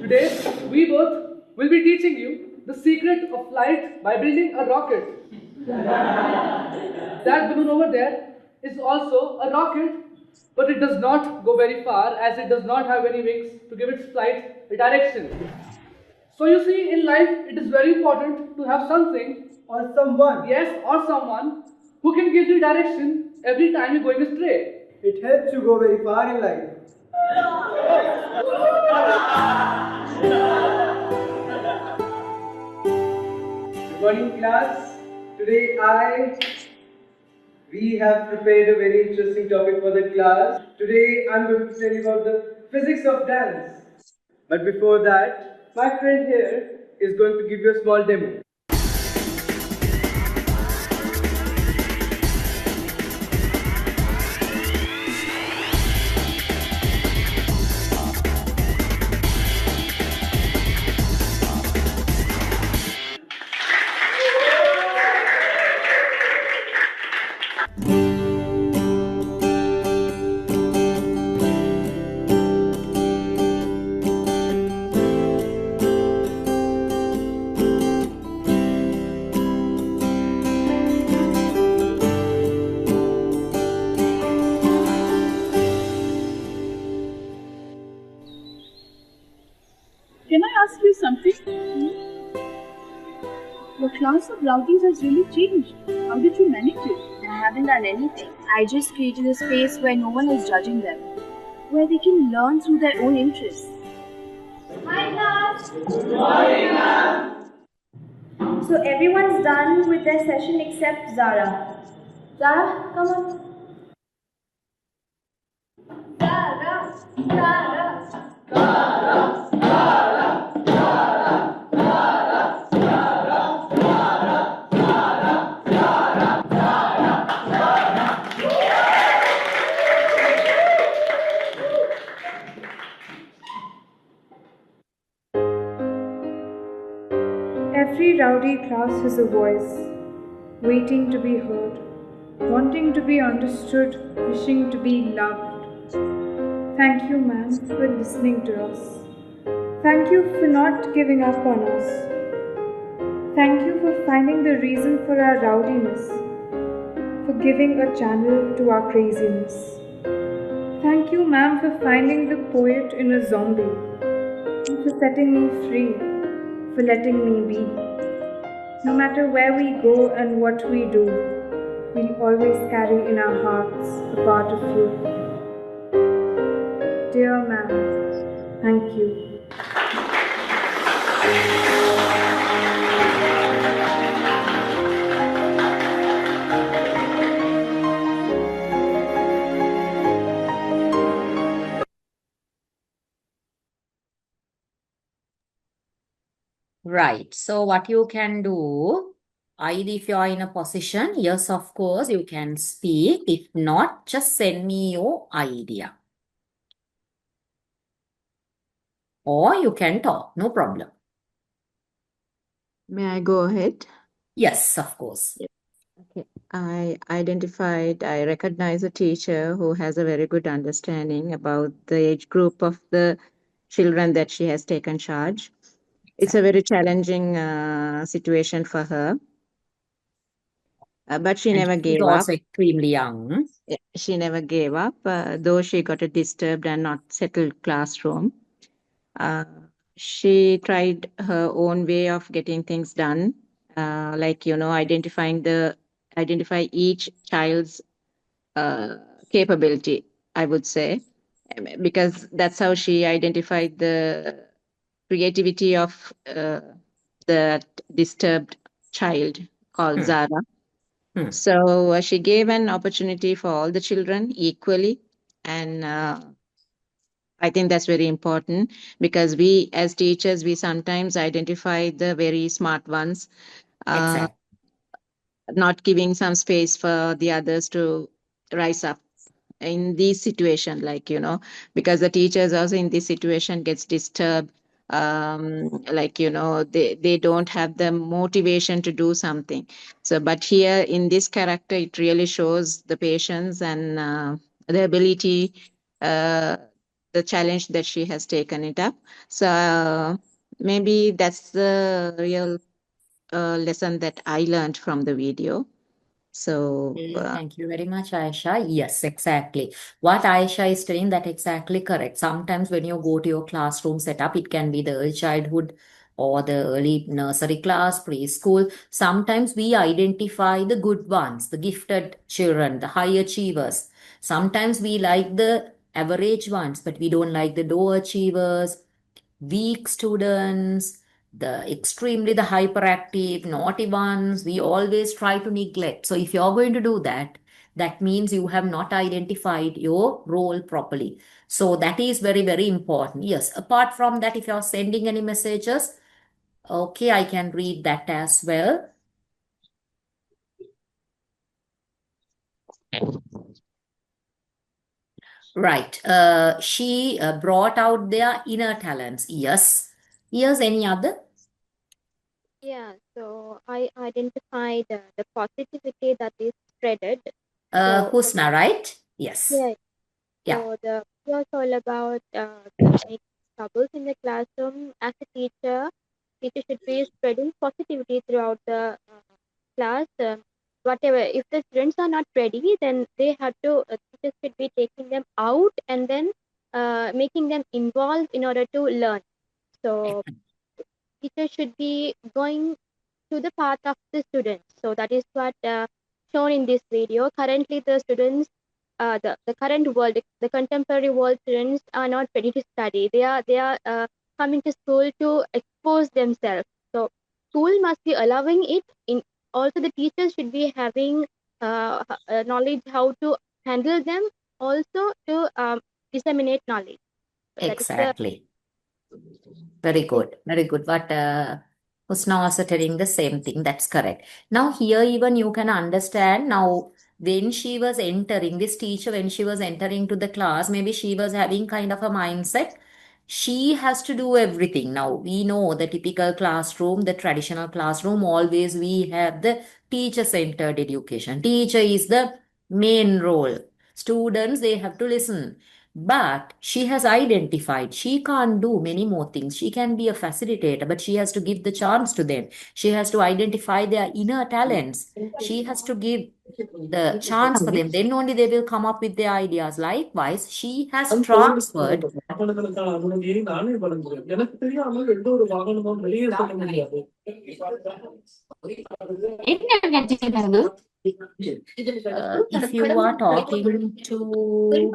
S8: Today, we both will be teaching you the secret of flight by building a rocket. That balloon over there is also a rocket, but it does not go very far as it does not have any wings to give its flight a direction. So you see, in life, it is very important to have something or someone, yes, or someone who can give you direction every time you're going astray. It helps you go very far in life. Good morning, class. Today we have prepared a very interesting topic for the class. Today I'm going to tell you about the physics of dance. But before that, my friend here is going to give you a small demo.
S6: Can I ask you something? Your class of rowdies has really changed. How did you manage it?
S7: I haven't done anything. I just created a space where no one is judging them, where they can learn through their own interests. Hi class! So everyone's done with their session except Zara. Zara, come on. Zara, Zara.
S5: Every rowdy class has a voice, waiting to be heard, wanting to be understood, wishing to be loved. Thank you, ma'am, for listening to us. Thank you for not giving up on us. Thank you for finding the reason for our rowdiness, for giving a channel to our craziness. Thank you, ma'am, for finding the poet in a zombie, and for setting me free, for letting me be. No matter where we go and what we do, we'll always carry in our hearts a part of you. Dear ma'am, thank you.
S2: Right. So what you can do, either if you are in a position, yes, of course, you can speak. If not, just send me your idea. Or you can talk, no problem.
S3: May I go ahead?
S2: Yes, of course.
S3: Okay. I recognize a teacher who has a very good understanding about the age group of the children that she has taken charge. It's a very challenging situation for her, but she
S2: And
S3: never
S2: she's
S3: gave up.
S2: also extremely young.
S3: Yeah, she never gave up, though she got a disturbed and not settled classroom. Uh, she tried her own way of getting things done, like identify each child's capability, I would say, because that's how she identified the creativity of that disturbed child called Zara. So she gave an opportunity for all the children equally, and I think that's very important because we, as teachers, we sometimes identify the very smart ones,
S2: Exactly.
S3: not giving some space for the others to rise up in this situation, because the teachers also in this situation gets disturbed. They don't have the motivation to do something. So, but here in this character, it really shows the patience and the ability, uh, the challenge that she has taken it up. So maybe that's the real lesson that I learned from the video. So
S2: Thank you very much, Aisha. Yes, exactly. What Aisha is telling, that exactly correct. Sometimes when you go to your classroom setup, it can be the early childhood or the early nursery class, preschool. Sometimes we identify the good ones, the gifted children, the high achievers. Sometimes we like the average ones, but we don't like the low achievers, weak students, the hyperactive, naughty ones, we always try to neglect. So if you're going to do that, that means you have not identified your role properly. So that is very, very important. Yes. Apart from that, if you're sending any messages, okay, I can read that as well. Right. She brought out their inner talents. Yes. Yes. Any other?
S11: Yeah, so I identified the positivity that is spreaded. So,
S2: Husna, right? Yes.
S11: yeah,
S2: Yeah.
S11: so the it was all about the making troubles in the classroom. As a teacher should be spreading positivity throughout the class. Whatever, if the students are not ready, then they have to teachers should be taking them out and then making them involved in order to learn. So teacher should be going to the path of the students. So that is what shown in this video. Currently, the students, the current world, the contemporary world students are not ready to study. They are coming to school to expose themselves. So school must be allowing it. In also the teachers should be having knowledge how to handle them. Also to disseminate knowledge. So that is the
S2: Exactly. Very good. Very good. But Husna also telling the same thing. That's correct. Now, here even you can understand now when she was entering, this teacher, when she was entering to the class, maybe she was having kind of a mindset. She has to do everything. Now, we know the typical classroom, the traditional classroom, always we have the teacher-centered education. Teacher is the main role. Students, they have to listen. But she has identified she can't do many more things. She can be a facilitator, but she has to give the chance to them. She has to identify their inner talents. She has to give the chance for them. Then only they will come up with their ideas. Likewise, she has transferred. If you are talking to,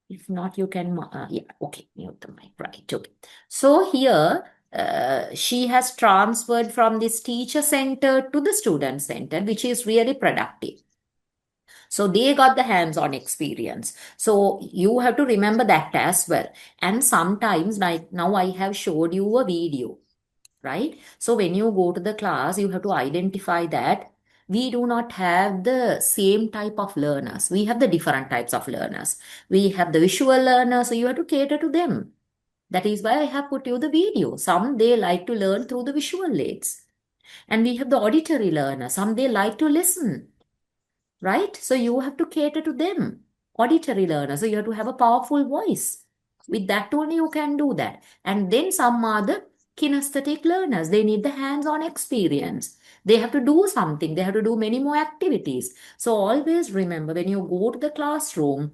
S2: if not, you can, yeah, okay, mute the mic, right, okay. So here, she has transferred from this teacher-centered to the student-centered, which is really productive. So they got the hands-on experience. So you have to remember that as well. And sometimes, like now I have showed you a video, right? So when you go to the class, you have to identify that we do not have the same type of learners. We have the different types of learners. We have the visual learners, so you have to cater to them. That is why I have put you the video. Some they like to learn through the visual aids. And we have the auditory learners. Some they like to listen, right? So you have to cater to them. Auditory learners, so you have to have a powerful voice. With that only you can do that. And then some are the kinesthetic learners. They need the hands-on experience. They have to do something. They have to do many more activities. So always remember when you go to the classroom,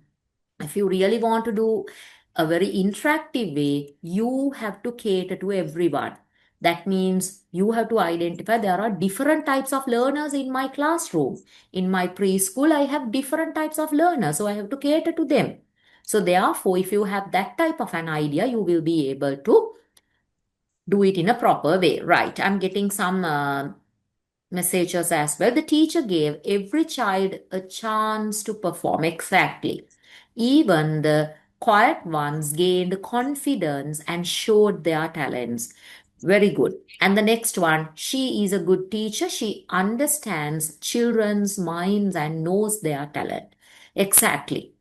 S2: if you really want to do a very interactive way, you have to cater to everyone. That means you have to identify there are different types of learners in my classroom. In my preschool, I have different types of learners, so I have to cater to them. So therefore, if you have that type of an idea, you will be able to do it in a proper way. Right, I'm getting some messages as well. The teacher gave every child a chance to perform. Exactly. Even the quiet ones gained confidence and showed their talents. Very good. And the next one, she is a good teacher. She understands children's minds and knows their talent. Exactly.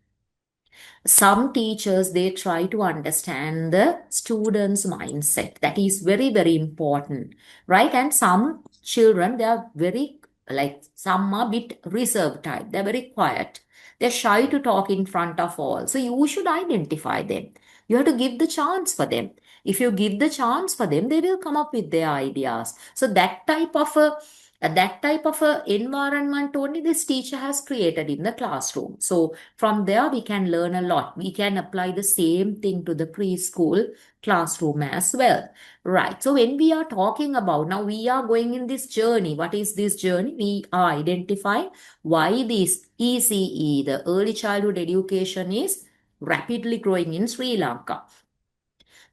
S2: Some teachers, they try to understand the student's mindset. That is very, very important, right? And some children, they are very, like, some are a bit reserved type. They're very quiet. They're shy to talk in front of all. So you should identify them. You have to give the chance for them. If you give the chance for them, they will come up with their ideas. So that type of a environment only this teacher has created in the classroom. So from there, we can learn a lot. We can apply the same thing to the preschool classroom as well. Right. So when we are talking about, now we are going in this journey. What is this journey? We are identifying why this ECE, the early childhood education, is rapidly growing in Sri Lanka.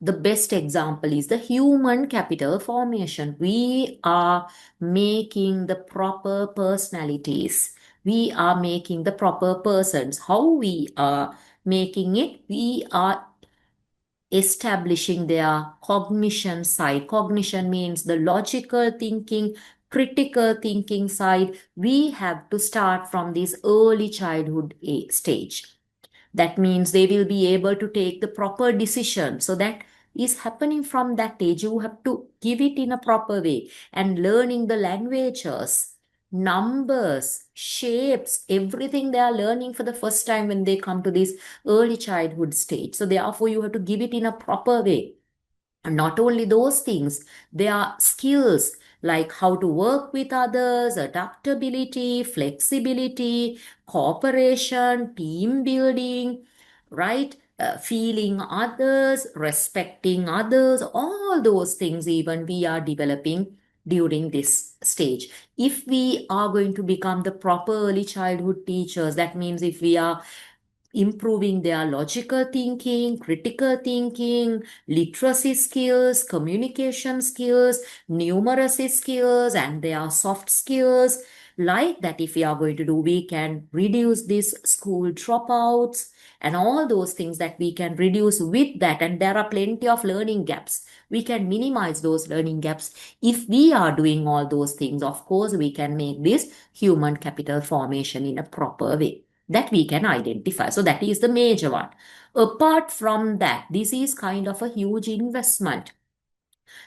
S2: The best example is the human capital formation. We are making the proper personalities. We are making the proper persons. How we are making it? We are establishing their cognition side. Cognition means the logical thinking, critical thinking side. We have to start from this early childhood stage. That means they will be able to take the proper decision. So that is happening from that age. You have to give it in a proper way. And learning the languages, numbers, shapes, everything they are learning for the first time when they come to this early childhood stage. So therefore, you have to give it in a proper way. And not only those things, there are skills like how to work with others, adaptability, flexibility, cooperation, team building, right? feeling others, respecting others, all those things even we are developing during this stage. If we are going to become the proper early childhood teachers, that means if we are improving their logical thinking, critical thinking, literacy skills, communication skills, numeracy skills, and their soft skills. Like that, if we are going to do, we can reduce these school dropouts and all those things that we can reduce with that. And there are plenty of learning gaps. We can minimize those learning gaps. If we are doing all those things, of course, we can make this human capital formation in a proper way that we can identify. So that is the major one. Apart from that, this is kind of a huge investment.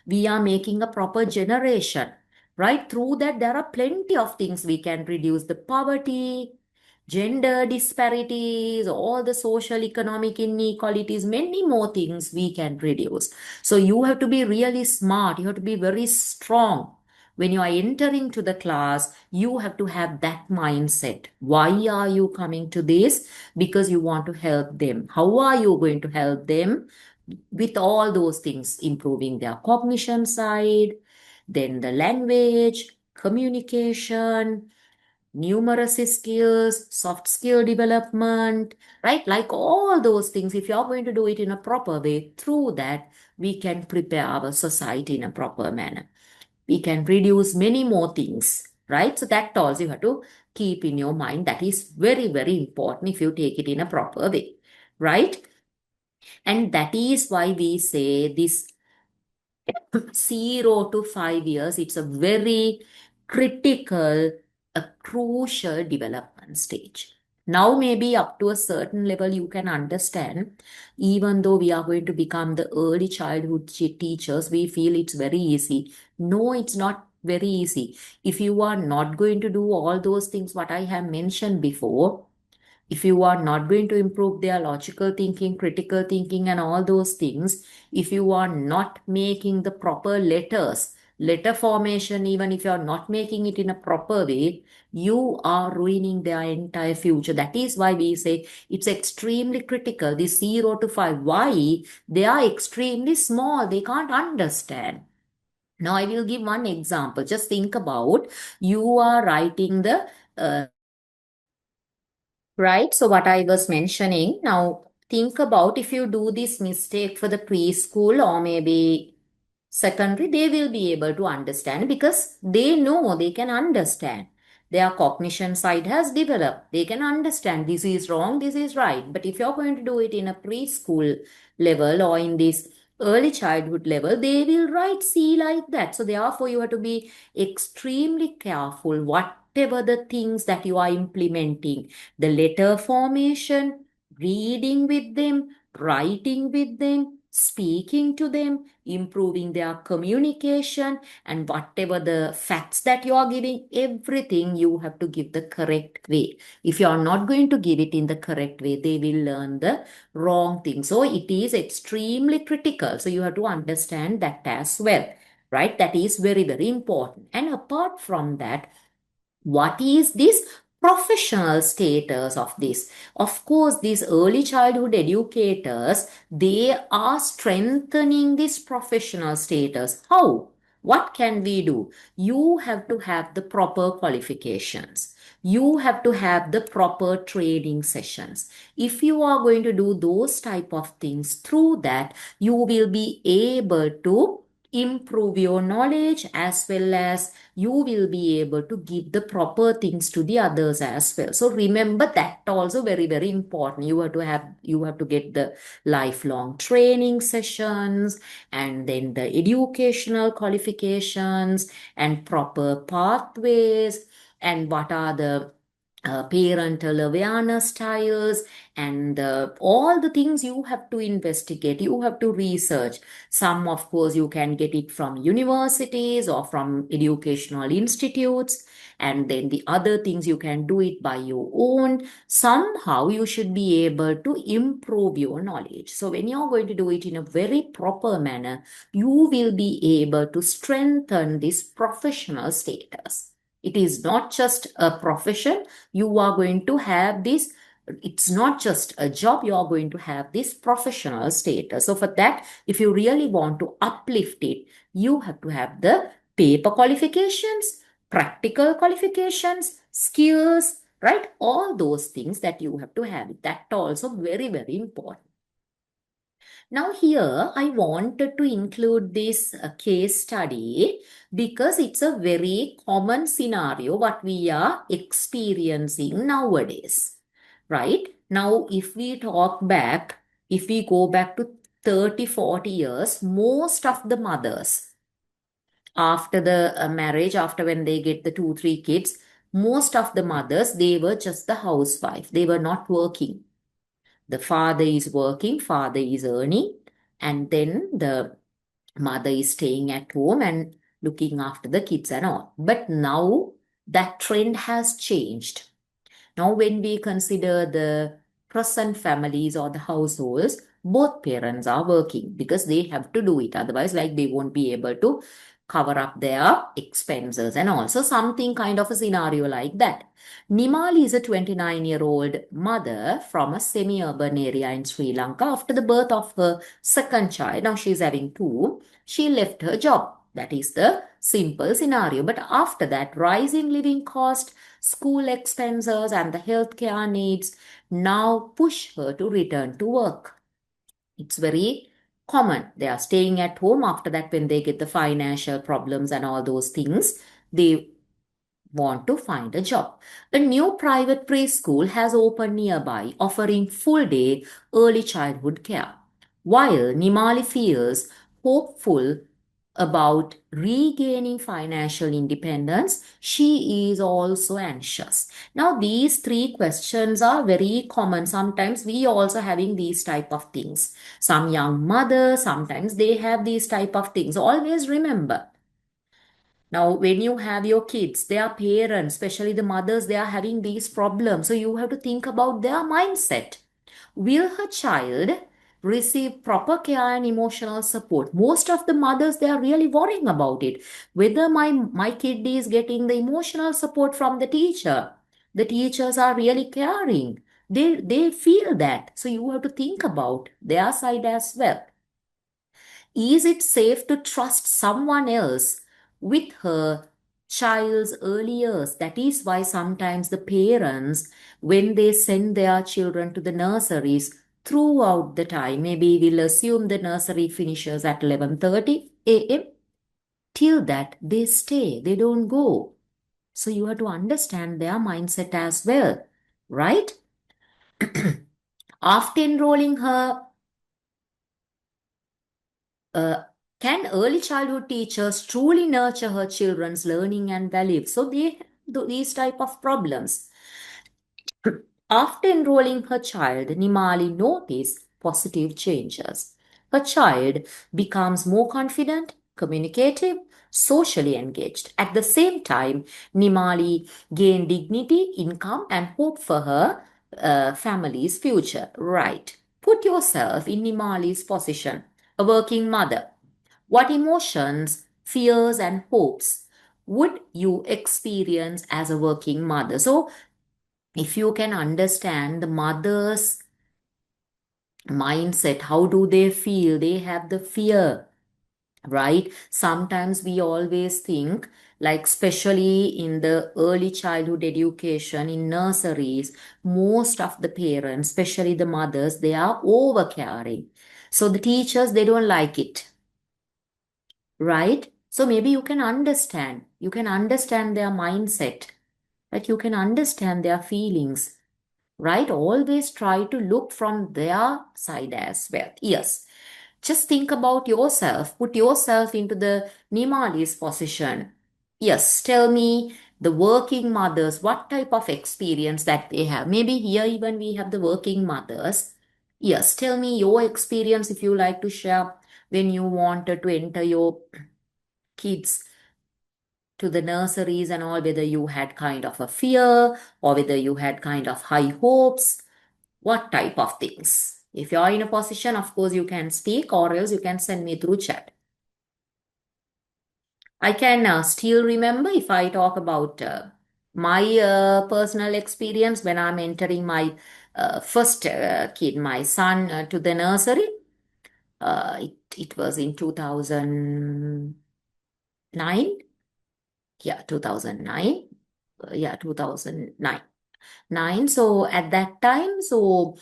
S2: We are making a proper generation, right? Through that, there are plenty of things we can reduce: the poverty, gender disparities, all the social economic inequalities, many more things we can reduce. So you have to be really smart. You have to be very strong. When you are entering to the class, you have to have that mindset. Why are you coming to this? Because you want to help them. How are you going to help them? With all those things, improving their cognition side, then the language, communication, numeracy skills, soft skill development, right? Like all those things, if you're going to do it in a proper way, through that, we can prepare our society in a proper manner. We can reduce many more things, right? So that also you have to keep in your mind. That is very, very important if you take it in a proper way, right? And that is why we say this 0 to 5 years, it's a very critical, a crucial development stage. Now, maybe up to a certain level, you can understand, even though we are going to become the early childhood teachers, we feel it's very easy. No, it's not very easy. If you are not going to do all those things, what I have mentioned before, if you are not going to improve their logical thinking, critical thinking, and all those things, if you are not making the proper letter formation, even if you are not making it in a proper way, you are ruining their entire future. That is why we say it's extremely critical. This 0 to 5, why? They are extremely small. They can't understand. Now, I will give one example. Just think about, you are writing the right? So what I was mentioning, now think about if you do this mistake for the preschool or maybe secondary, they will be able to understand because they know, they can understand. Their cognition side has developed. They can understand this is wrong, this is right. But if you're going to do it in a preschool level or in this early childhood level, they will write C like that. So therefore, you have to be extremely careful whatever the things that you are implementing. The letter formation, reading with them, writing with them, speaking to them, improving their communication, and whatever the facts that you are giving, everything you have to give the correct way. If you are not going to give it in the correct way, they will learn the wrong thing. So it is extremely critical. So you have to understand that as well, right? That is very, very important. And apart from that, what is this professional status of this? Of course, these early childhood educators, they are strengthening this professional status. How? What can we do? You have to have the proper qualifications. You have to have the proper training sessions. If you are going to do those type of things, through that, you will be able to improve your knowledge as well as you will be able to give the proper things to the others as well. So remember that also very, very important. You have to get the lifelong training sessions and then the educational qualifications and proper pathways and what are the parental awareness styles and all the things you have to investigate, you have to research. Some, of course, you can get it from universities or from educational institutes, and then the other things you can do it by your own. Somehow you should be able to improve your knowledge. So when you're going to do it in a very proper manner, you will be able to strengthen this professional status. It is not just a profession. You are going to have this it's not just a job, you are going to have this professional status. So for that, if you really want to uplift it, you have to have the paper qualifications, practical qualifications, skills, right? All those things that you have to have. That also very, very important. Now here I wanted to include this case study because it's a very common scenario what we are experiencing nowadays, right? Now if we talk back, if we go back to 30, 40 years, most of the mothers after the marriage, after when they get the 2, 3 kids, most of the mothers, they were just the housewife. They were not working. The father is working, father is earning, and then the mother is staying at home and looking after the kids and all. But now that trend has changed. Now, when we consider the present families or the households, both parents are working because they have to do it. Otherwise, like they won't be able to cover up their expenses and also something kind of a scenario like that. Nimali is a 29-year-old mother from a semi-urban area in Sri Lanka. After the birth of her second child, now she's having 2, she left her job. That is the simple scenario. But after that, rising living cost, school expenses and the healthcare needs now push her to return to work. It's very common. They are staying at home. After that, when they get the financial problems and all those things, they want to find a job. A new private preschool has opened nearby, offering full-day early childhood care. While Nimali feels hopeful about regaining financial independence, she is also anxious. Now, these 3 questions are very common. Sometimes we also having these type of things. Some young mothers, sometimes they have these type of things. Always remember, now, when you have your kids, their parents, especially the mothers, they are having these problems. So you have to think about their mindset. Will her child receive proper care and emotional support? Most of the mothers, they are really worrying about it. Whether my kid is getting the emotional support from the teacher. The teachers are really caring. They feel that. So you have to think about their side as well. Is it safe to trust someone else with her child's early years? That is why sometimes the parents, when they send their children to the nurseries throughout the time, maybe we'll assume the nursery finishes at 11:30 a.m. Till that, they stay, they don't go. So you have to understand their mindset as well, right? After enrolling her, can early childhood teachers truly nurture her children's learning and values? So they have these type of problems. After enrolling her child, Nimali noticed positive changes. Her child becomes more confident, communicative, socially engaged. At the same time, Nimali gained dignity, income, and hope for her family's future. Right. Put yourself in Nimali's position, a working mother. What emotions, fears, and hopes would you experience as a working mother? So, if you can understand the mother's mindset, how do they feel? They have the fear, right? Sometimes we always think, like, especially in the early childhood education, in nurseries, most of the parents, especially the mothers, they are over caring. So, the teachers, they don't like it, right? So maybe you can understand their mindset, that you can understand their feelings, right? Always try to look from their side as well. Yes, just think about yourself, put yourself into the Nimali's position. Yes, tell me, the working mothers, what type of experience that they have. Maybe here even we have the working mothers. Yes, tell me your experience if you like to share when you wanted to enter your kids to the nurseries and all, whether you had kind of a fear or whether you had kind of high hopes, what type of things. If you're in a position, of course, you can speak, or else you can send me through chat. I can still remember if I talk about my personal experience when I'm entering my first kid, my son, to the nursery. It was in 2009. Yeah, 2009. Yeah, 2009. So at that time, so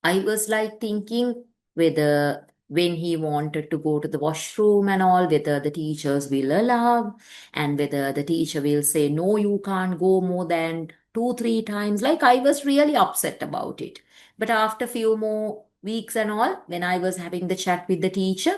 S2: I was like thinking whether when he wanted to go to the washroom and all, whether the teachers will allow and whether the teacher will say, no, you can't go more than 2, 3 times. Like I was really upset about it. But after few more weeks and all, when I was having the chat with the teacher,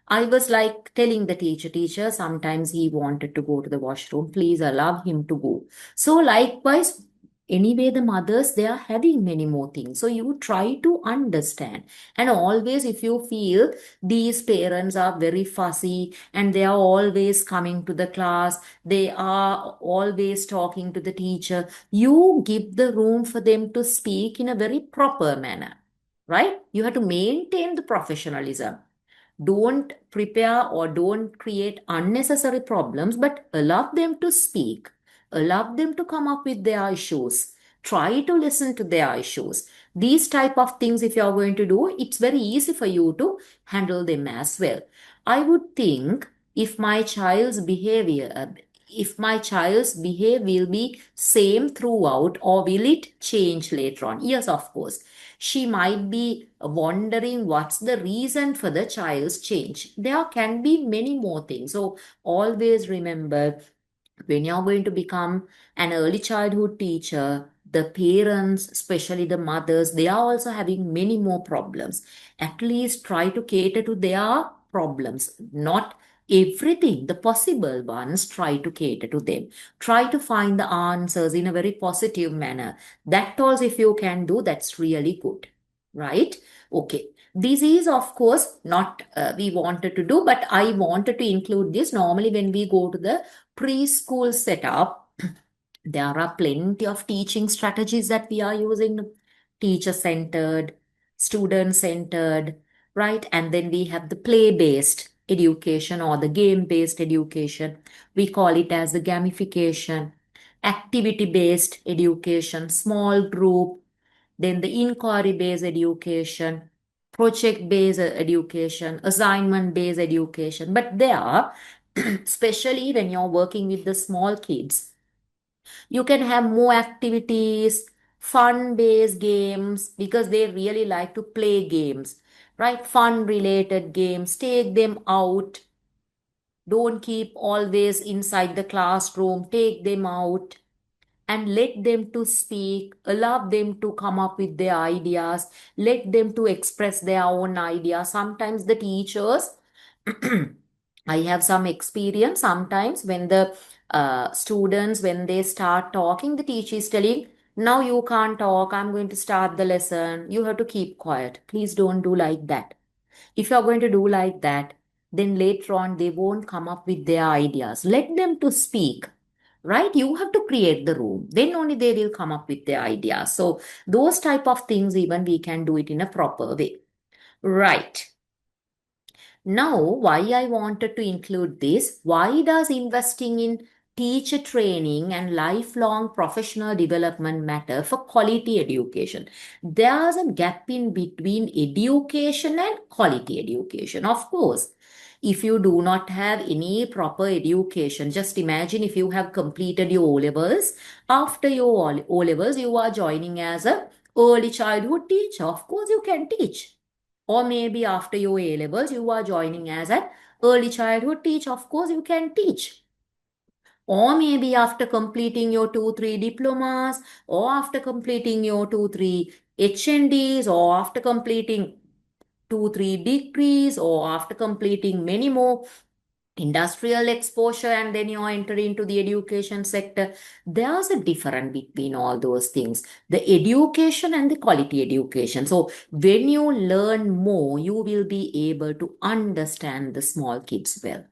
S2: I was like telling the teacher, sometimes he wanted to go to the washroom. Please allow him to go. So likewise, anyway, the mothers, they are having many more things. So you try to understand. And always, if you feel these parents are very fussy and they are always coming to the class, they are always talking to the teacher, you give the room for them to speak in a very proper manner, right? You have to maintain the professionalism. Don't prepare or don't create unnecessary problems, but allow them to speak. Allow them to come up with their issues. Try to listen to their issues. These type of things, if you are going to do, it's very easy for you to handle them as well. I would think if my child's behavior, will be same throughout, or will it change later on? Yes, of course. She might be wondering what's the reason for the child's change. There can be many more things. So always remember, when you're going to become an early childhood teacher, the parents, especially the mothers, they are also having many more problems. At least try to cater to their problems, not everything, the possible ones, try to cater to them. Try to find the answers in a very positive manner. That also, if you can do, that's really good, right? Okay. This is, of course, not we wanted to do, but I wanted to include this. Normally, when we go to the preschool setup, there are plenty of teaching strategies that we are using. Teacher centered, student centered, right? And then we have the play based education or the game based education. We call it as the gamification, activity based education, small group, then the inquiry based education, project based education, assignment based education. But there, especially when you're working with the small kids, you can have more activities, fun based games, because they really like to play games, right? Fun related games, take them out. Don't keep always inside the classroom, take them out and let them to speak, allow them to come up with their ideas, let them to express their own ideas. Sometimes the teachers, I have some experience, sometimes when the students, when they start talking, the teacher is telling, now you can't talk, I'm going to start the lesson, you have to keep quiet. Please don't do like that. If you're going to do like that, then later on they won't come up with their ideas. Let them to speak, right? You have to create the room, then only they will come up with their ideas. So those type of things, even we can do it in a proper way, right? Now, why I wanted to include this, why does investing in teacher training and lifelong professional development matter for quality education? There's a gap in between education and quality education, of course. If you do not have any proper education, just imagine if you have completed your O-levels. After your O-levels, you are joining as a early childhood teacher. Of course, you can teach. Or maybe after your A-levels, you are joining as an early childhood teacher. Of course, you can teach. Or maybe after completing your 2-3 diplomas, or after completing your 2-3 HNDs, or after completing 2-3 degrees, or after completing many more industrial exposure, and then you enter into the education sector. There's a difference between all those things, the education and the quality education. So when you learn more, you will be able to understand the small kids well,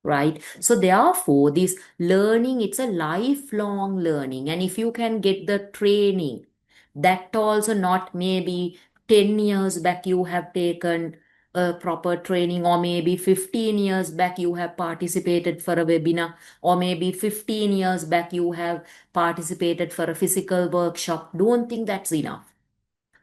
S2: right? So therefore, this learning, it's a lifelong learning. And if you can get the training, that also not maybe 10 years back you have taken a proper training, or maybe 15 years back you have participated for a webinar, or maybe 15 years back you have participated for a physical workshop. Don't think that's enough.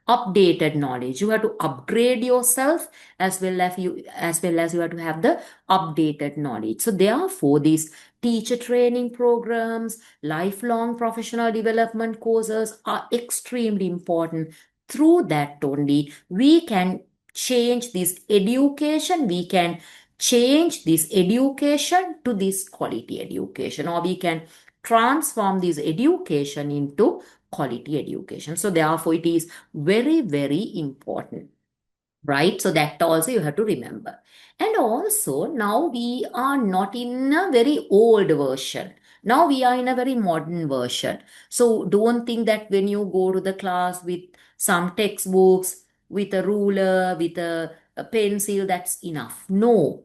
S2: updated knowledge. You have to upgrade yourself as well as you have to have the updated knowledge. So therefore, these teacher training programs, lifelong professional development courses are extremely important. Through that only we can change this education. We can change this education to this quality education, or we can transform this education into quality education. So therefore, it is very, very important, right? So that also you have to remember. And also, now we are not in a very old version. Now we are in a very modern version. So don't think that when you go to the class with some textbooks, with a ruler, with a pencil, that's enough. No,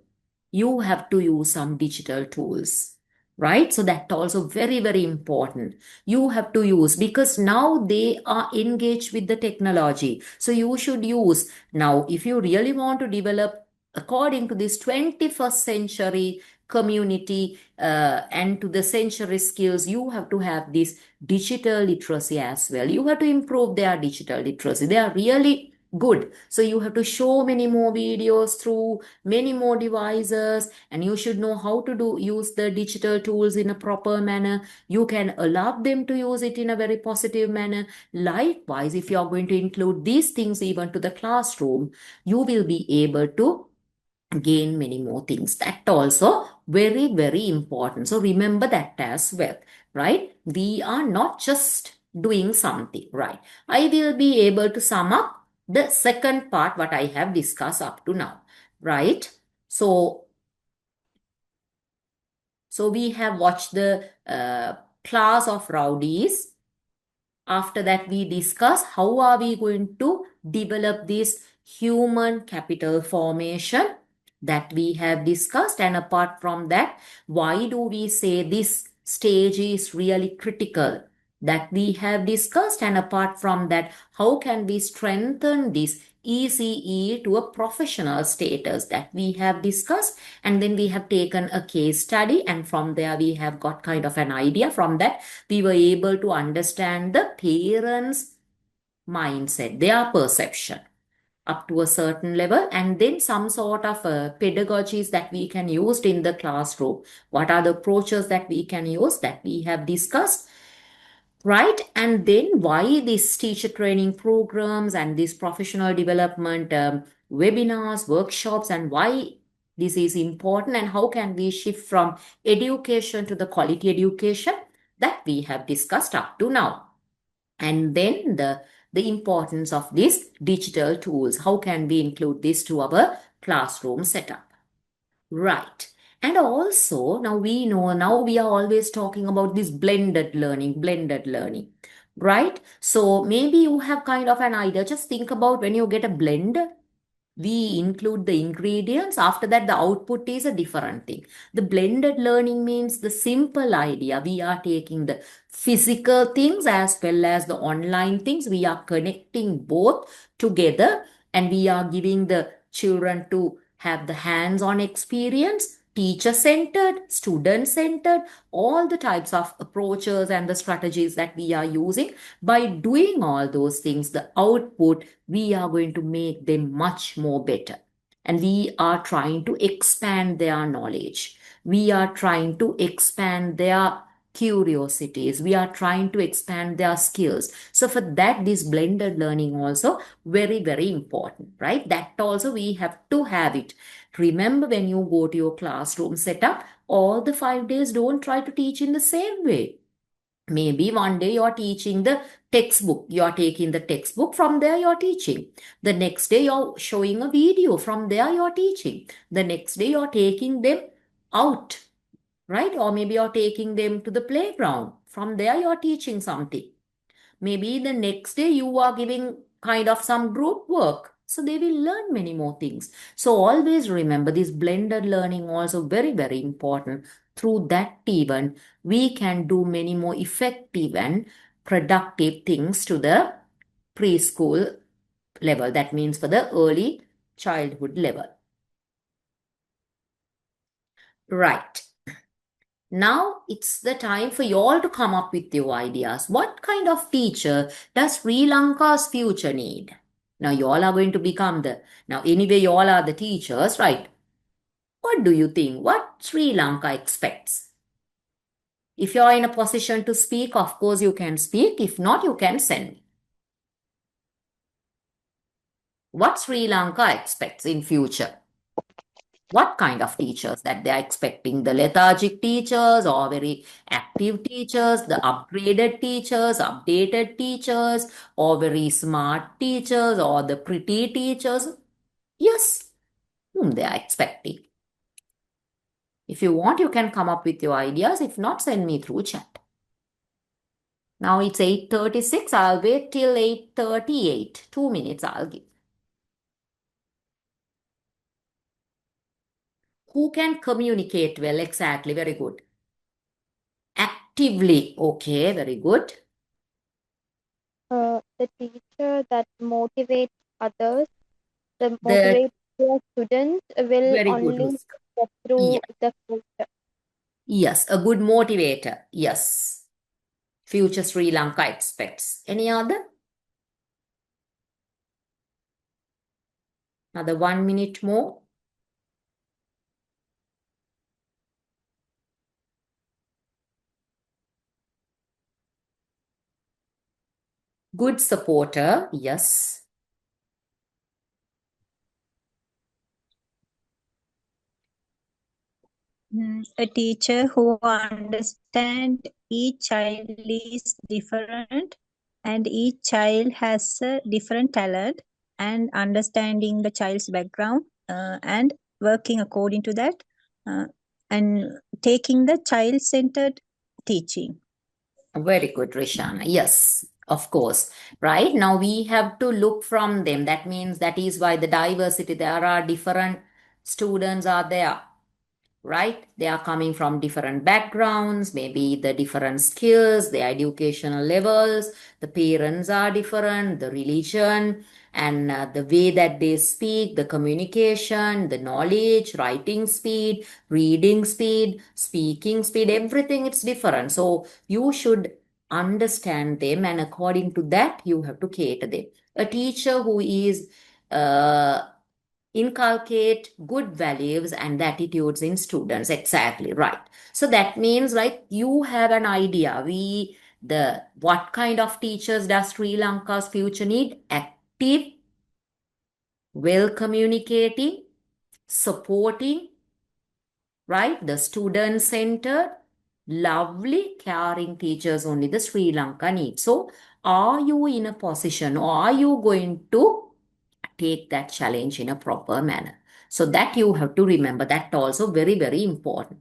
S2: you have to use some digital tools, right? So that also very, very important. You have to use, because now they are engaged with the technology. So you should use. Now, if you really want to develop according to this 21st century community and to the century skills, you have to have this digital literacy as well. You have to improve their digital literacy. They are really good. So you have to show many more videos through many more devices, and you should know how to use the digital tools in a proper manner. You can allow them to use it in a very positive manner. Likewise, if you are going to include these things even to the classroom, you will be able to gain many more things. That also very, very important. So remember that as well, right? We are not just doing something, right? I will be able to sum up the second part what I have discussed up to now, right? So we have watched the class of rowdies. After that, we discuss how are we going to develop this human capital formation that we have discussed. And apart from that, why do we say this stage is really critical, that we have discussed. And apart from that, how can we strengthen this ECE to a professional status, that we have discussed. And then we have taken a case study, and from there we have got kind of an idea. From that, we were able to understand the parents' mindset, their perception up to a certain level, and then some sort of pedagogies that we can use in the classroom. What are the approaches that we can use, that we have discussed, right? And then why these teacher training programs and these professional development webinars, workshops, and why this is important, and how can we shift from education to the quality education, that we have discussed up to now. And then the importance of these digital tools. How can we include this to our classroom setup? Right. And also, now we know, now we are always talking about this blended learning, right? So maybe you have kind of an idea. Just think about when you get a blend, we include the ingredients. After that, the output is a different thing. The blended learning means the simple idea. We are taking the physical things as well as the online things. We are connecting both together, and we are giving the children to have the hands-on experience, teacher-centered, student-centered, all the types of approaches and the strategies that we are using. By doing all those things, the output, we are going to make them much more better. And we are trying to expand their knowledge. We are trying to expand their curiosities. We are trying to expand their skills. So for that, this blended learning also very, very important, right? That also we have to have it. Remember, when you go to your classroom setup, all the 5 days, don't try to teach in the same way. Maybe one day you're teaching the textbook. You're taking the textbook, from there you're teaching. The next day you're showing a video, from there you're teaching. The next day you're taking them out, right? Or maybe you're taking them to the playground. From there you're teaching something. Maybe the next day you are giving kind of some group work. So they will learn many more things. So always remember this blended learning also very, very important. Through that even we can do many more effective and productive things to the preschool level. That means for the early childhood level. Right. Now it's the time for you all to come up with your ideas. What kind of teacher does Sri Lanka's future need? Now you all are going to become now anyway you all are the teachers, right? What do you think? What Sri Lanka expects? If you are in a position to speak, of course you can speak. If not, you can send me. What Sri Lanka expects in future? What kind of teachers that they are expecting? The lethargic teachers or very active teachers, the upgraded teachers, updated teachers, or very smart teachers, or the pretty teachers? Yes, whom they are expecting. If you want, you can come up with your ideas. If not, send me through chat. Now it's 8:36. I'll wait till 8:38. 2 minutes I'll give. Who can communicate well? Exactly. Very good. Actively. Okay, very good.
S11: The teacher that motivates others, the
S2: The
S11: motivate their students will
S2: very good.
S11: only get through the culture.
S2: Yes, a good motivator. Yes. Future Sri Lanka expects. Any other? Another 1 minute more. Good supporter. Yes.
S12: A teacher who understands each child is different and each child has a different talent, and understanding the child's background and working according to that, and taking the child-centered teaching.
S2: Very good, Rishana. Yes, of course. Right now we have to look from them. That means that is why the diversity, there are different students are there. Right? They are coming from different backgrounds, maybe the different skills, the educational levels, the parents are different, the religion, and the way that they speak, the communication, the knowledge, writing speed, reading speed, speaking speed, everything it's different. So you should understand them, and according to that, you have to cater them. A teacher who is inculcate good values and attitudes in students. Exactly right. So that means like you have an idea. What kind of teachers does Sri Lanka's future need? Active, well communicating, supporting, right? The student centered, lovely, caring teachers only the Sri Lanka needs. So are you in a position, or are you going to take that challenge in a proper manner? So that you have to remember, that also very, very important.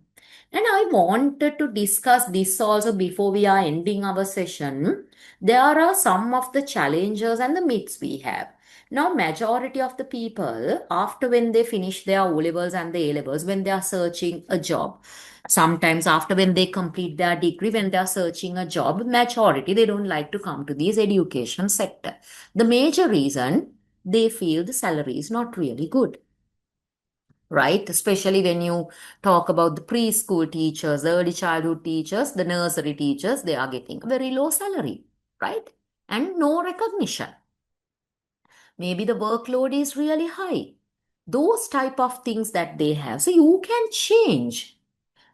S2: And I wanted to discuss this also before we are ending our session. There are some of the challenges and the myths we have. Now, majority of the people, after when they finish their O-levels and the A-levels, when they are searching a job, sometimes after when they complete their degree, when they are searching a job, majority, they don't like to come to this education sector. The major reason, they feel the salary is not really good, right? Especially when you talk about the preschool teachers, the early childhood teachers, the nursery teachers, they are getting a very low salary, right? And no recognition. Maybe the workload is really high. Those type of things that they have. So you can change,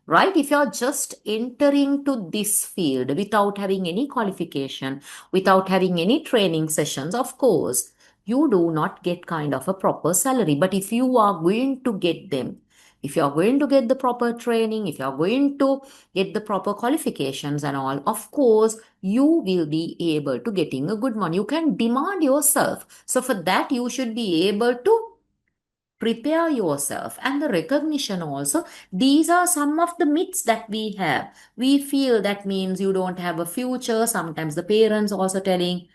S2: right? If you're just entering to this field without having any qualification, without having any training sessions, of course, you do not get kind of a proper salary. But if you are going to get them, if you are going to get the proper training, if you are going to get the proper qualifications and all, of course, you will be able to getting a good money. You can demand yourself. So for that, you should be able to prepare yourself, and the recognition also. These are some of the myths that we have. We feel that means you don't have a future. Sometimes the parents also telling,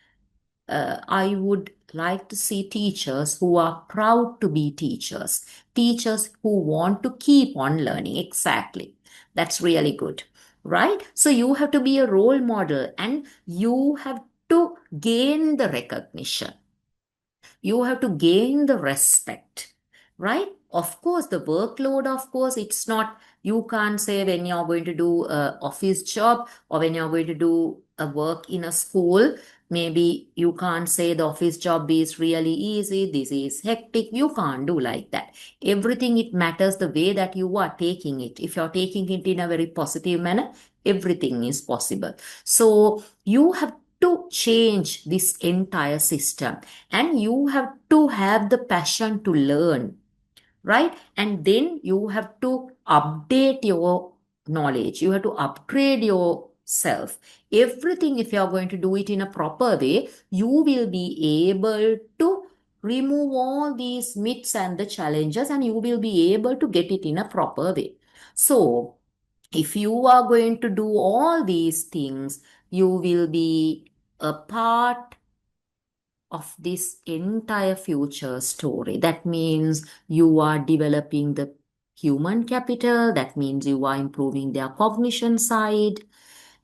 S2: I would like to see teachers who are proud to be teachers, teachers who want to keep on learning. Exactly. That's really good, right? So you have to be a role model, and you have to gain the recognition. You have to gain the respect, right? Of course, the workload, of course, it's not, you can't say when you're going to do a office job or when you're going to do a work in a school, maybe you can't say the office job is really easy, this is hectic. You can't do like that. Everything, it matters the way that you are taking it. If you're taking it in a very positive manner, everything is possible. So you have to change this entire system, and you have to have the passion to learn, right? And then you have to update your knowledge, you have to upgrade yourself. Everything, if you are going to do it in a proper way, you will be able to remove all these myths and the challenges, and you will be able to get it in a proper way. So if you are going to do all these things, you will be a part of this entire future story. That means you are developing the human capital, that means you are improving their cognition side,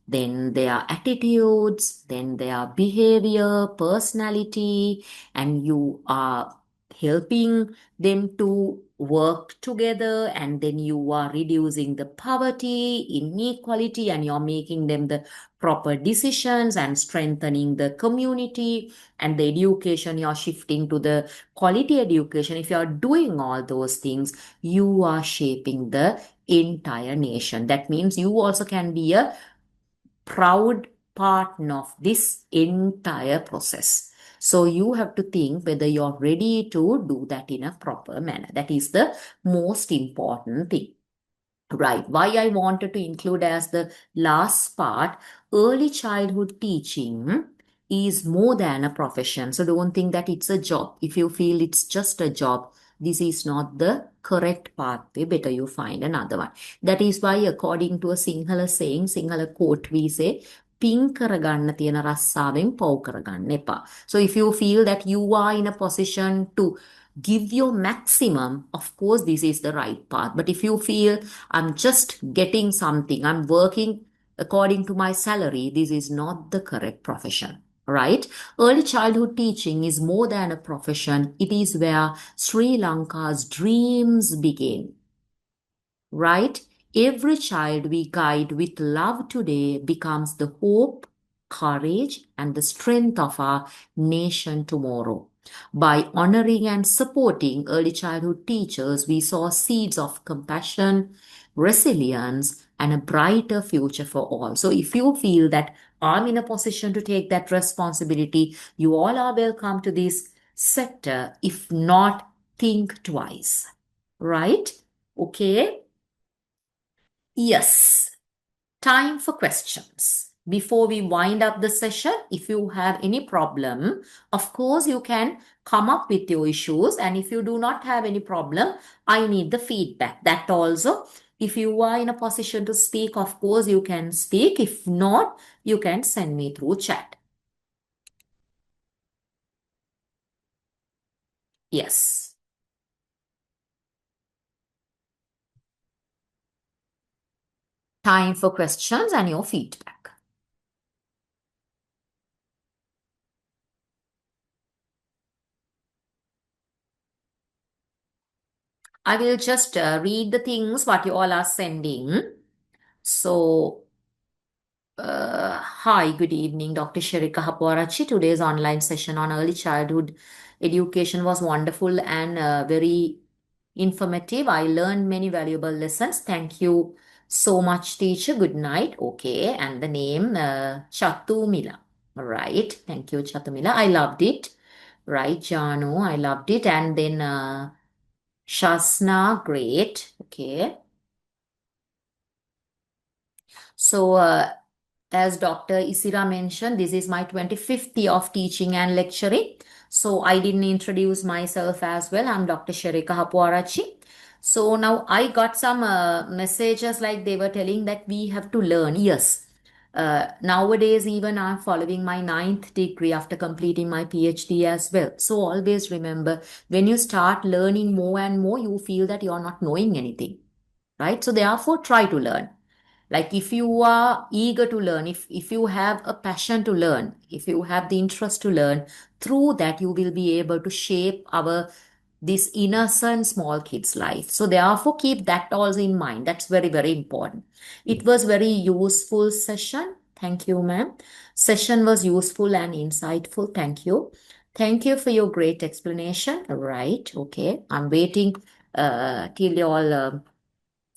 S2: then their attitudes, then their behavior, personality, and you are helping them to work together, and then you are reducing the poverty, inequality, and you're making them the proper decisions and strengthening the community. And the education, you're shifting to the quality education. If you're doing all those things, you are shaping the entire nation. That means you also can be a proud partner of this entire process. So you have to think whether you're ready to do that in a proper manner. That is the most important thing. Right. Why I wanted to include as the last part, early childhood teaching is more than a profession. So don't think that it's a job. If you feel it's just a job, this is not the correct pathway. Better you find another one. That is why, according to a Sinhala saying, Sinhala quote, we say, පින් කරගන්න තියෙන රස්සාවෙන් පව් කරගන්න එපා. So if you feel that you are in a position to give your maximum, of course, this is the right path. But if you feel I'm just getting something, I'm working according to my salary, this is not the correct profession, right? Early childhood teaching is more than a profession. It is where Sri Lanka's dreams begin, right? Every child we guide with love today becomes the hope, courage, and the strength of our nation tomorrow. By honoring and supporting early childhood teachers, we saw seeds of compassion, resilience, and a brighter future for all. So if you feel that I'm in a position to take that responsibility, you all are welcome to this sector. If not, think twice, right? Okay. Yes. Time for questions. Before we wind up the session, if you have any problem, of course, you can come up with your issues. And if you do not have any problem, I need the feedback. That also, if you are in a position to speak, of course, you can speak. If not, you can send me through chat. Yes. Time for questions and your feedback. I will just read the things what you all are sending. So, hi, good evening, Dr. Sherika Hapuarachchi. Today's online session on early childhood education was wonderful and very informative. I learned many valuable lessons. Thank you so much, teacher. Good night. Okay, and the name Chatumila. Right. Thank you, Chatumila. I loved it. Right, Janu. I loved it. And then Shasna, great. Okay. So, as Dr. Isira mentioned, this is my 25th year of teaching and lecturing. So, I didn't introduce myself as well. I'm Dr. Sherika Hapuarachchi. So, now I got some messages like they were telling that we have to learn. Yes. Nowadays, even I'm following my 9th degree after completing my PhD as well. So, always remember, when you start learning more and more, you feel that you're not knowing anything, right? So, therefore, try to learn. Like if you are eager to learn, if you have a passion to learn, if you have the interest to learn, through that you will be able to shape our this innocent small kid's life. So therefore, keep that also in mind. That's very, very important. It was very useful session. Thank you, ma'am. Session was useful and insightful. Thank you. Thank you for your great explanation. Right. Okay. I'm waiting till you all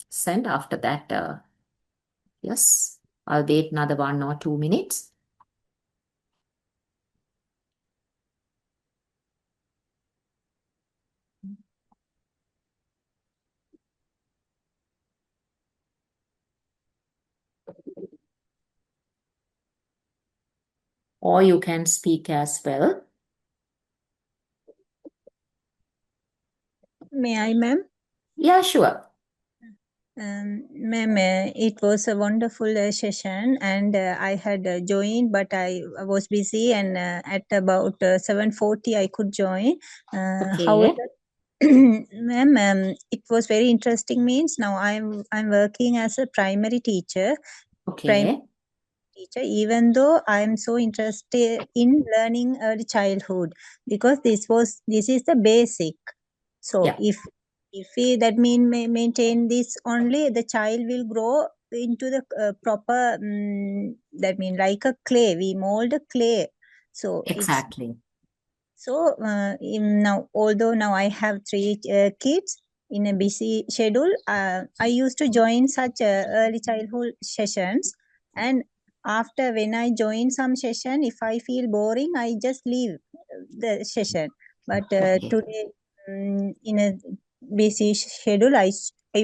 S2: send after that. Yes. I'll wait another 1 or 2 minutes. Or you can speak as well.
S12: May I, ma'am?
S2: Yeah, sure.
S12: Ma'am, it was a wonderful session, and I had joined, but I was busy, and at about 7:40 I could join.
S2: Okay.
S12: However, ma'am, it was very interesting. Means now I'm working as a primary teacher.
S2: Okay.
S12: Even though I'm so interested in learning early childhood, because this is the basic. So
S2: Yeah.
S12: if we that mean maintain this only, the child will grow into the proper that mean like a clay. We mold a clay. So
S2: Exactly.
S12: now, although now I have 3 kids in a busy schedule, I used to join such early childhood sessions, and after when I join some session, if I feel boring, I just leave the session. But today, in a busy schedule, I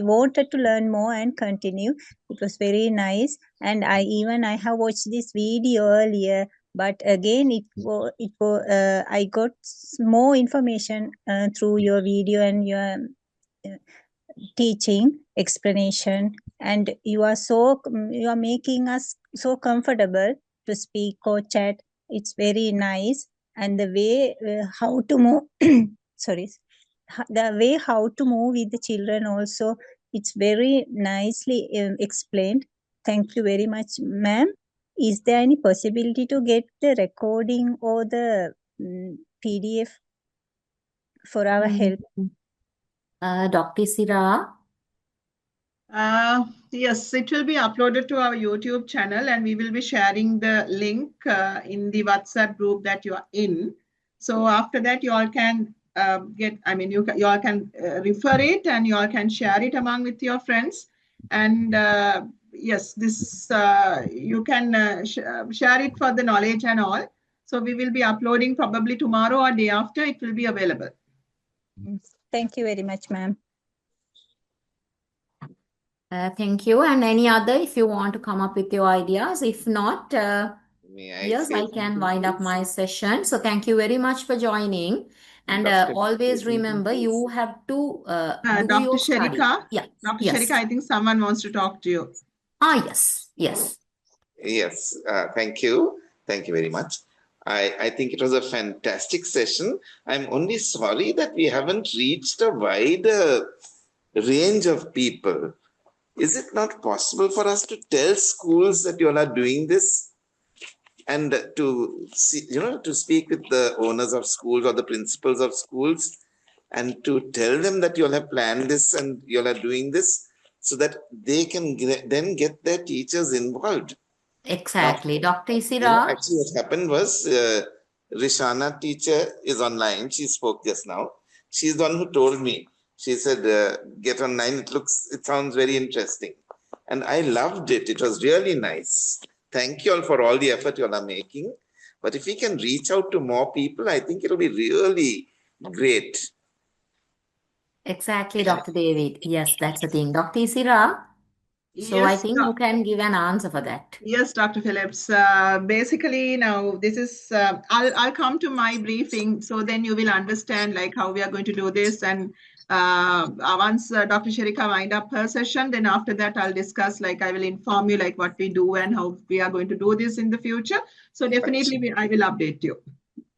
S12: wanted to learn more and continue. It was very nice, and I have watched this video earlier, but again I got more information through your video and your teaching explanation, and you are making us so comfortable to speak or chat. It's very nice, and the way how to move sorry, the way how to move with the children also, it's very nicely explained. Thank you very much, ma'am. Is there any possibility to get the recording or the PDF for our help?
S2: Dr. Sira?
S1: Yes, it will be uploaded to our YouTube channel, and we will be sharing the link in the WhatsApp group that you are in. So after that, you all can you all can refer it, and you all can share it among with your friends. And yes, this you can share it for the knowledge and all. So we will be uploading probably tomorrow or day after. It will be available.
S12: Thank you very much, ma'am.
S2: Thank you. And any other, if you want to come up with your ideas. If not, yes, I can wind up my session. So thank you very much for joining. And always remember, you have to do
S1: Dr.
S2: your study.
S1: Sherika,
S2: Yeah.
S1: Dr.
S2: Yes.
S1: Sherika, I think someone wants to talk to you.
S2: Yes. Yes.
S13: Yes. Thank you. Thank you very much. I think it was a fantastic session. I'm only sorry that we haven't reached a wider range of people. Is it not possible for us to tell schools that you all are doing this, and to see, to speak with the owners of schools or the principals of schools, and to tell them that you all have planned this and you all are doing this, so that they can then get their teachers involved?
S2: Exactly.
S13: Now,
S2: Dr. Isira?
S13: actually what happened was, Rishana teacher is online. She spoke just now. She's the one who told me. She said, get online. It sounds very interesting. And I loved it. It was really nice. Thank you all for all the effort you all are making. But if we can reach out to more people, I think it'll be really great.
S2: Exactly, Dr. David. Yes, that's the thing. Dr. Isira? So I
S1: Yes,
S2: think you can give an answer for that.
S1: Yes, Dr. Phillips. Basically, now this is, I'll come to my briefing, so then you will understand like how we are going to do this. And once Dr. Sherika wind up her session, then after that I'll discuss, like I will inform you like what we do and how we are going to do this in the future. So definitely I will update you.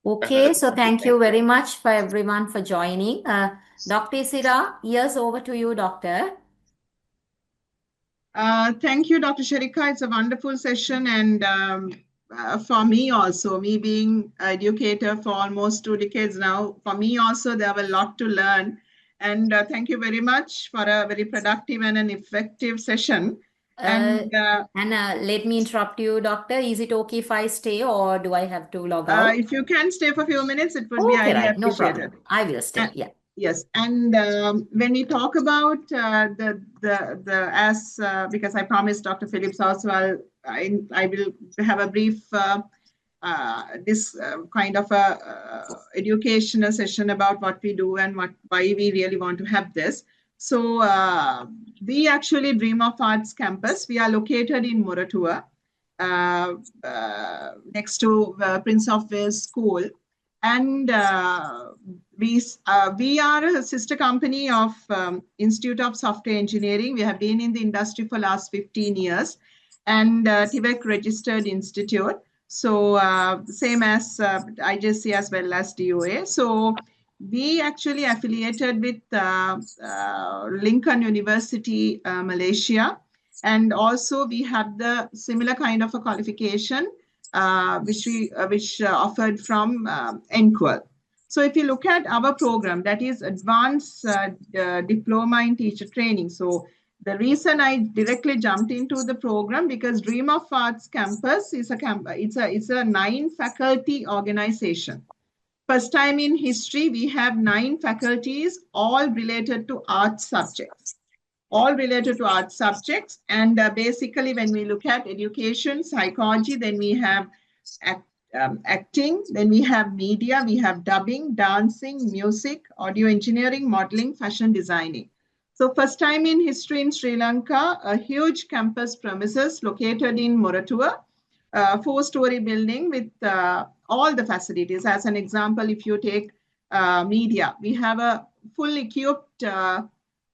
S2: Okay, so thank you very much for everyone for joining. Dr. Isira, yes, over to you, doctor.
S1: Thank you, Dr. Sherika. It's a wonderful session, and for me also, me being an educator for almost 2 decades now, for me also, there were a lot to learn. And thank you very much for a very productive and an effective session. And
S2: let me interrupt you, Doctor. Is it okay if I stay or do I have to log out?
S1: if you can stay for a few minutes, it would be highly
S2: right, no
S1: appreciated.
S2: problem. I will stay. Yeah.
S1: Yes, and when we talk about because I promised Dr. Phillips also, I will have a brief this kind of a educational session about what we do and why we really want to have this. So we actually Dream of Arts campus. We are located in Moratuwa, next to Prince of Wales School. And we are a sister company of Institute of Software Engineering. We have been in the industry for last 15 years and TVEC registered institute. So same as IJC as well as DOA. So we actually affiliated with Lincoln University, Malaysia. And also we have the similar kind of a qualification which offered from NQual. So if you look at our program, that is advanced diploma in teacher training. So the reason I directly jumped into the program because Dream of Arts campus is a 9-faculty organization. First time in history, we have 9 faculties, all related to art subjects. All related to art subjects. And basically, when we look at education, psychology, then we have acting, then we have media, we have dubbing, dancing, music, audio engineering, modeling, fashion designing. So first time in history in Sri Lanka, a huge campus premises located in Moratuwa, 4-story building with all the facilities. As an example, if you take media, we have a full equipped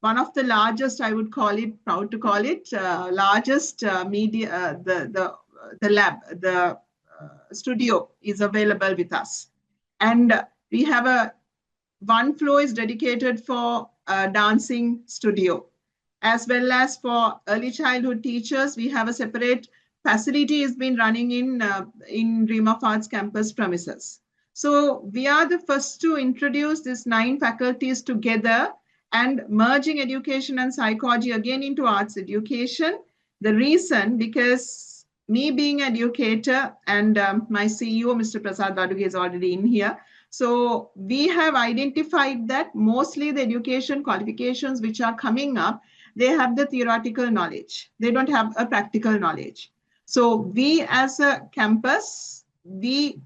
S1: one of the largest, I would call it, proud to call it, largest media, the lab, the studio is available with us. And we have one floor is dedicated for dancing studio. As well as for early childhood teachers, we have a separate facility has been running in Dream of Arts campus premises. So we are the first to introduce these 9 faculties together and merging education and psychology again into arts education. The reason, because me being an educator and my CEO, Mr. Prasad Baduge, is already in here. So we have identified that mostly the education qualifications which are coming up, they have the theoretical knowledge. They don't have a practical knowledge. So we as a campus, the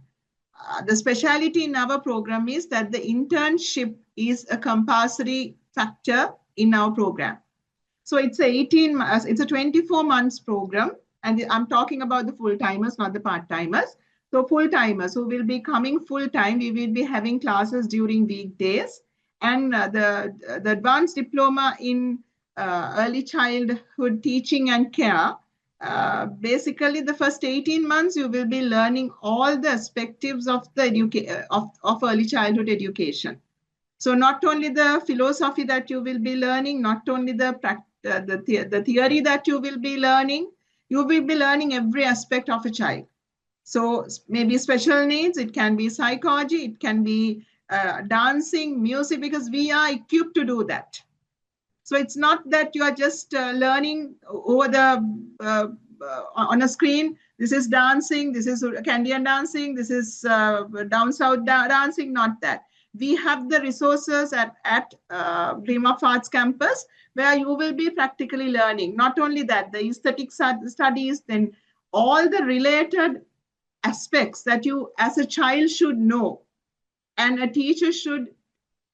S1: speciality in our program is that the internship is a compulsory factor in our program. So it's a 24 months program, and I'm talking about the full-timers, not the part-timers. So full-timers who will be coming full-time, we will be having classes during weekdays, and the advanced diploma in early childhood teaching and care. Basically, the first 18 months, you will be learning all the perspectives of the of early childhood education. So not only the philosophy that you will be learning, not only the theory that you will be learning every aspect of a child. So maybe special needs, it can be psychology, it can be dancing, music, because we are equipped to do that. So it's not that you are just learning over the on a screen. This is dancing, this is Canadian dancing, this is down south dancing, not that. We have the resources at Dream of Arts campus where you will be practically learning. Not only that, the aesthetic studies, then all the related aspects that you as a child should know, and a teacher should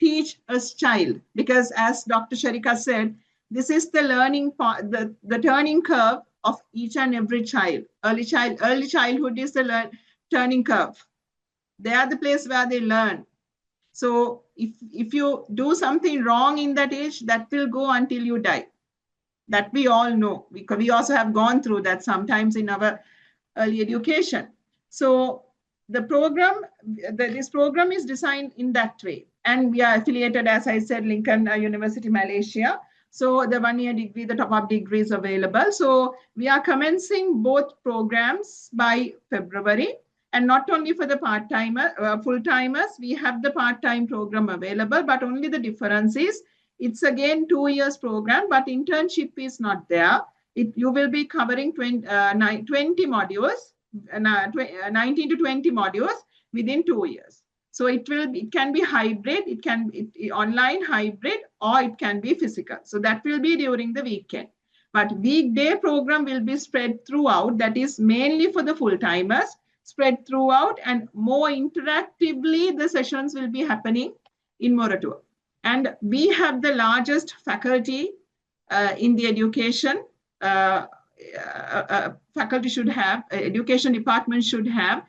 S1: teach a child, because as Dr. Sherika said, this is the learning part, the turning curve of each and every child. Early childhood is the turning curve. They are the place where they learn. So if you do something wrong in that age, that will go until you die. That we all know, because we also have gone through that sometimes in our early education. So the program, this program is designed in that way. And we are affiliated, as I said, Lincoln University, Malaysia. So the 1-year degree, the top-up degree is available. So we are commencing both programs by February. And not only for the part-timer, full-timers, we have the part-time program available, but only the difference is it's again 2 years program, but internship is not there. You will be covering 20 modules, 19 to 20 modules within 2 years. So it can be hybrid, it can be online hybrid, or it can be physical. So that will be during the weekend. But weekday program will be spread throughout. That is mainly for the full-timers, spread throughout, and more interactively the sessions will be happening in Moratuwa. And we have the largest faculty in the education. Faculty should have, education department should have,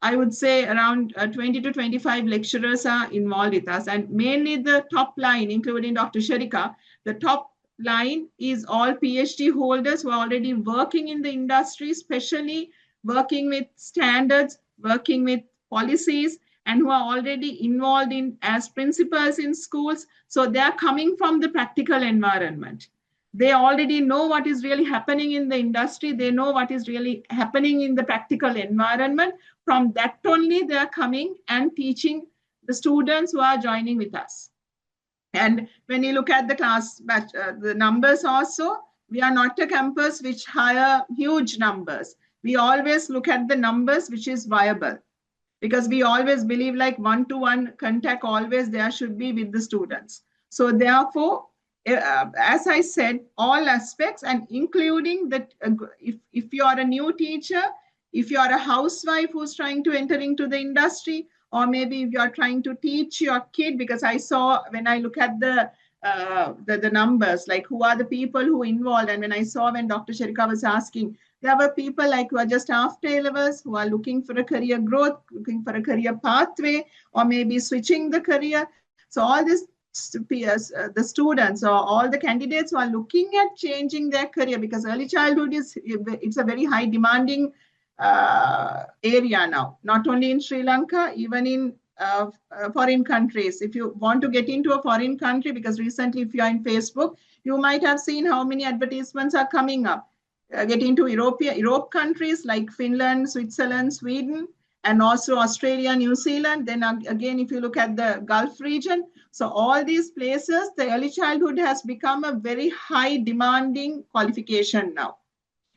S1: I would say around 20 to 25 lecturers are involved with us. And mainly the top line, including Dr.Sherika, the top line is all PhD holders who are already working in the industry, especially working with standards, working with policies, and who are already involved in as principals in schools. So they are coming from the practical environment. They already know what is really happening in the industry. They know what is really happening in the practical environment. From that only, they are coming and teaching the students who are joining with us. And when you look at the class batch, the numbers also, we are not a campus which hire huge numbers. We always look at the numbers which is viable, because we always believe like one-to-one contact always there should be with the students. So therefore, as I said, all aspects, and including that if you are a new teacher, if you are a housewife who's trying to enter into the industry, or maybe if you are trying to teach your kid, because I saw when I look at the numbers, like who are the people who involved, and when I saw when Dr. Sherika was asking, there were people like who are just after A-levels, who are looking for a career growth, looking for a career pathway, or maybe switching the career. So all this the students or all the candidates who are looking at changing their career, because early childhood it's a very high demanding area now, not only in Sri Lanka, even in foreign countries. If you want to get into a foreign country, because recently if you are in Facebook, you might have seen how many advertisements are coming up. Get into Europe countries like Finland, Switzerland, Sweden, and also Australia, New Zealand. Then again, if you look at the Gulf region, so all these places, the early childhood has become a very high demanding qualification now.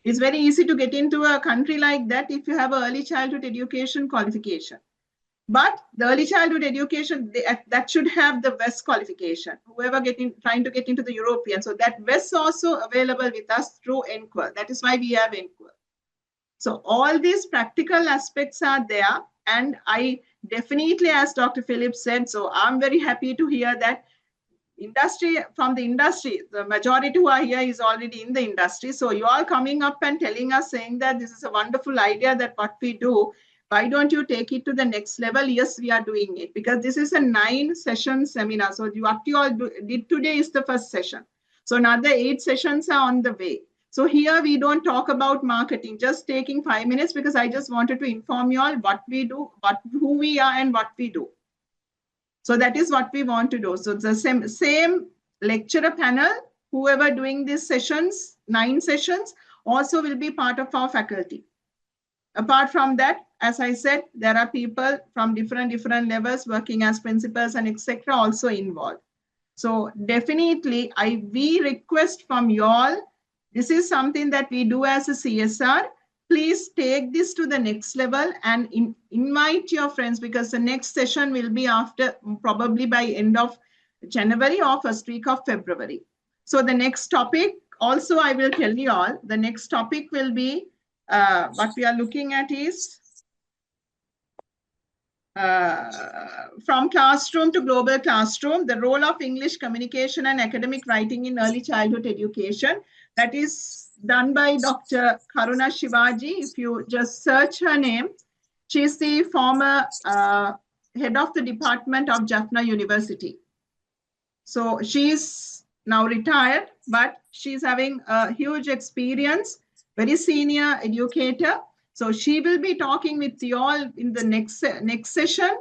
S1: It's very easy to get into a country like that if you have an early childhood education qualification. But the early childhood education, that should have the VES qualification, whoever trying to get into the European. So that VES also available with us through NQUL. That is why we have NQUL. So all these practical aspects are there. And I definitely, as Dr. Phillips said, so I'm very happy to hear that from the industry, the majority who are here is already in the industry. So you all coming up and telling us, saying that this is a wonderful idea, that what we do, why don't you take it to the next level? Yes, we are doing it, because this is a 9-session seminar. So what you all did today is the first session. So another 8 sessions are on the way. So here we don't talk about marketing, just taking 5 minutes, because I just wanted to inform you all what we do, who we are and what we do. So that is what we want to do. So it's the same lecturer panel, whoever doing these sessions, 9 sessions, also will be part of our faculty. Apart from that, as I said, there are people from different levels working as principals and etc. also involved. So definitely, we request from you all, this is something that we do as a CSR. Please take this to the next level and invite your friends, because the next session will be after, probably by end of January or first week of February. So the next topic, also I will tell you all, the next topic will be, what we are looking at is from classroom to global classroom, the role of English communication and academic writing in early childhood education. That is done by Dr. Karuna Shivaji. If you just search her name, she's the former head of the department of Jaffna University. So she's now retired, but she's having a huge experience, very senior educator. So she will be talking with you all in the next session,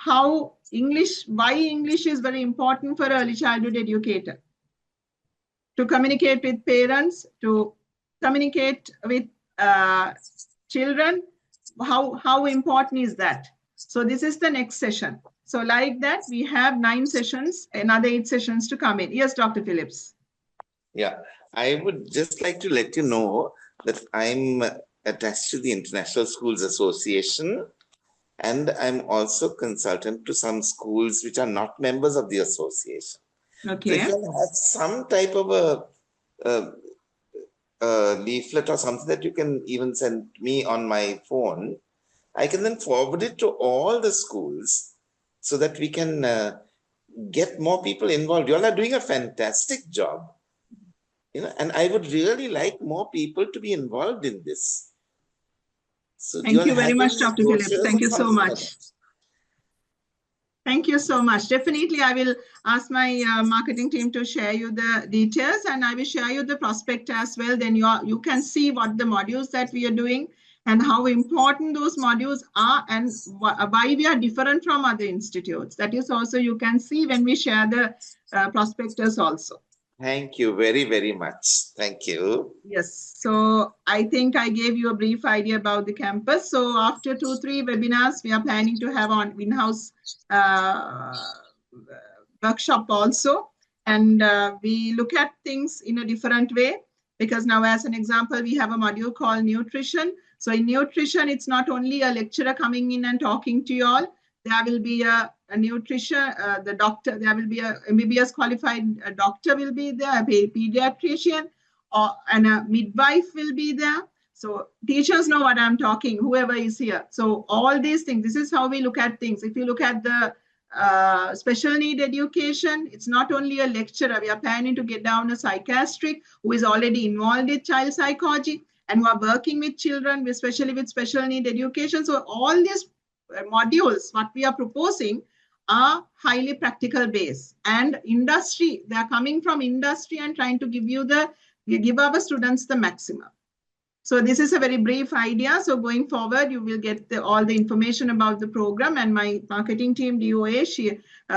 S1: why English is very important for early childhood educator. to communicate with parents, to communicate with children. How important is that? So this is the next session. So like that, we have 9 sessions, another 8 sessions to come in. Yes, Dr. Phillips.
S13: Yeah, I would just like to let you know that I'm attached to the International Schools Association, and I'm also consultant to some schools which are not members of the association.
S1: Okay.
S13: So if you have some type of a leaflet or something that you can even send me on my phone, I can then forward it to all the schools so that we can get more people involved. You all are doing a fantastic job, and I would really like more people to be involved in this. So
S1: thank you very much, Dr. Phillips. Thank you so much. Thank you so much. Definitely, I will ask my marketing team to share you the details, and I will share you the prospect as well. Then you can see what the modules that we are doing and how important those modules are and why we are different from other institutes. That is also you can see when we share the prospectus also.
S13: Thank you very, very much. Thank you.
S1: Yes. So I think I gave you a brief idea about the campus. So after 2-3 webinars, we are planning to have on in-house workshop also. And we look at things in a different way, because now as an example, we have a module called nutrition. So in nutrition, it's not only a lecturer coming in and talking to you all. There will be a nutrition, the doctor, there will be a MBBS qualified doctor will be there, a pediatrician, and a midwife will be there. So teachers know what I'm talking, whoever is here. So all these things, this is how we look at things. If you look at the special need education, it's not only a lecturer. We are planning to get down a psychiatric who is already involved with child psychology and who are working with children, especially with special need education. So all these modules, what we are proposing, are highly practical based, and industry, they are coming from industry and trying to give our students the maximum. So this is a very brief idea. So going forward, you will get all the information about the program, and my marketing team, DOA,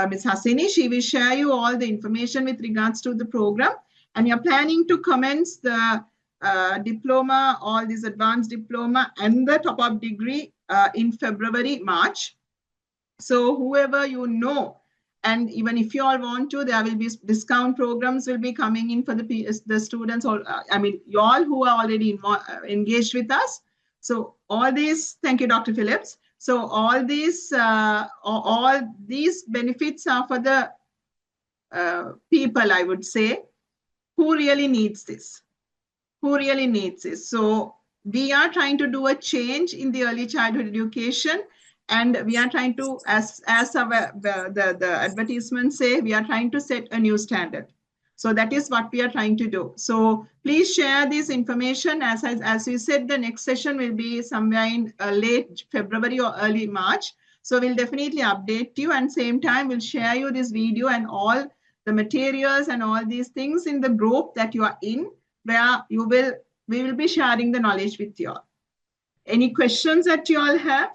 S1: Ms. Hasini, she will share you all the information with regards to the program. And you're planning to commence the diploma, all these advanced diploma and the top-up degree in February, March. So whoever you know, and even if you all want to, there will be discount programs will be coming in for the students, or I mean, you all who are already engaged with us. So all these, thank you, Dr. Phillips. So all these benefits are for the people, I would say, who really needs this, So we are trying to do a change in the early childhood education. And we are trying to, as the advertisements say, we are trying to set a new standard. So that is what we are trying to do. So please share this information. As we said, the next session will be somewhere in late February or early March. So we'll definitely update you, and same time we'll share you this video and all the materials and all these things in the group that you are in, where we will be sharing the knowledge with you all. Any questions that you all have?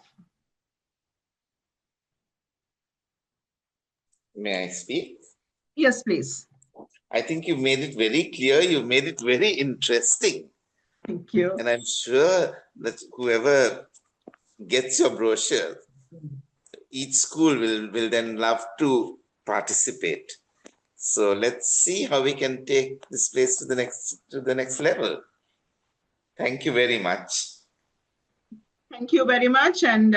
S13: May I speak?
S1: Yes, please.
S13: I think you made it very clear. You made it very interesting.
S1: Thank you.
S13: And I'm sure that whoever gets your brochure, each school will then love to participate. So let's see how we can take this place to the next level. Thank you very much.
S1: Thank you very much. And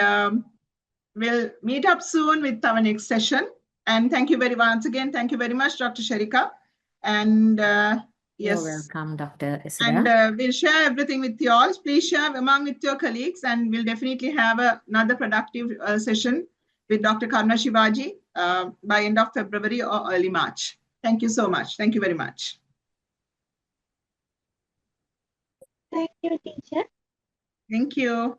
S1: we'll meet up soon with our next session. And thank you once again. Thank you very much, Dr. Sherika. And yes.
S2: You're welcome, Dr. Isra.
S1: And we'll share everything with you all. Please share among with your colleagues, and we'll definitely have another productive session with Dr. Karna Shivaji by end of February or early March. Thank you so much. Thank you very much.
S11: Thank you, teacher.
S1: Thank you.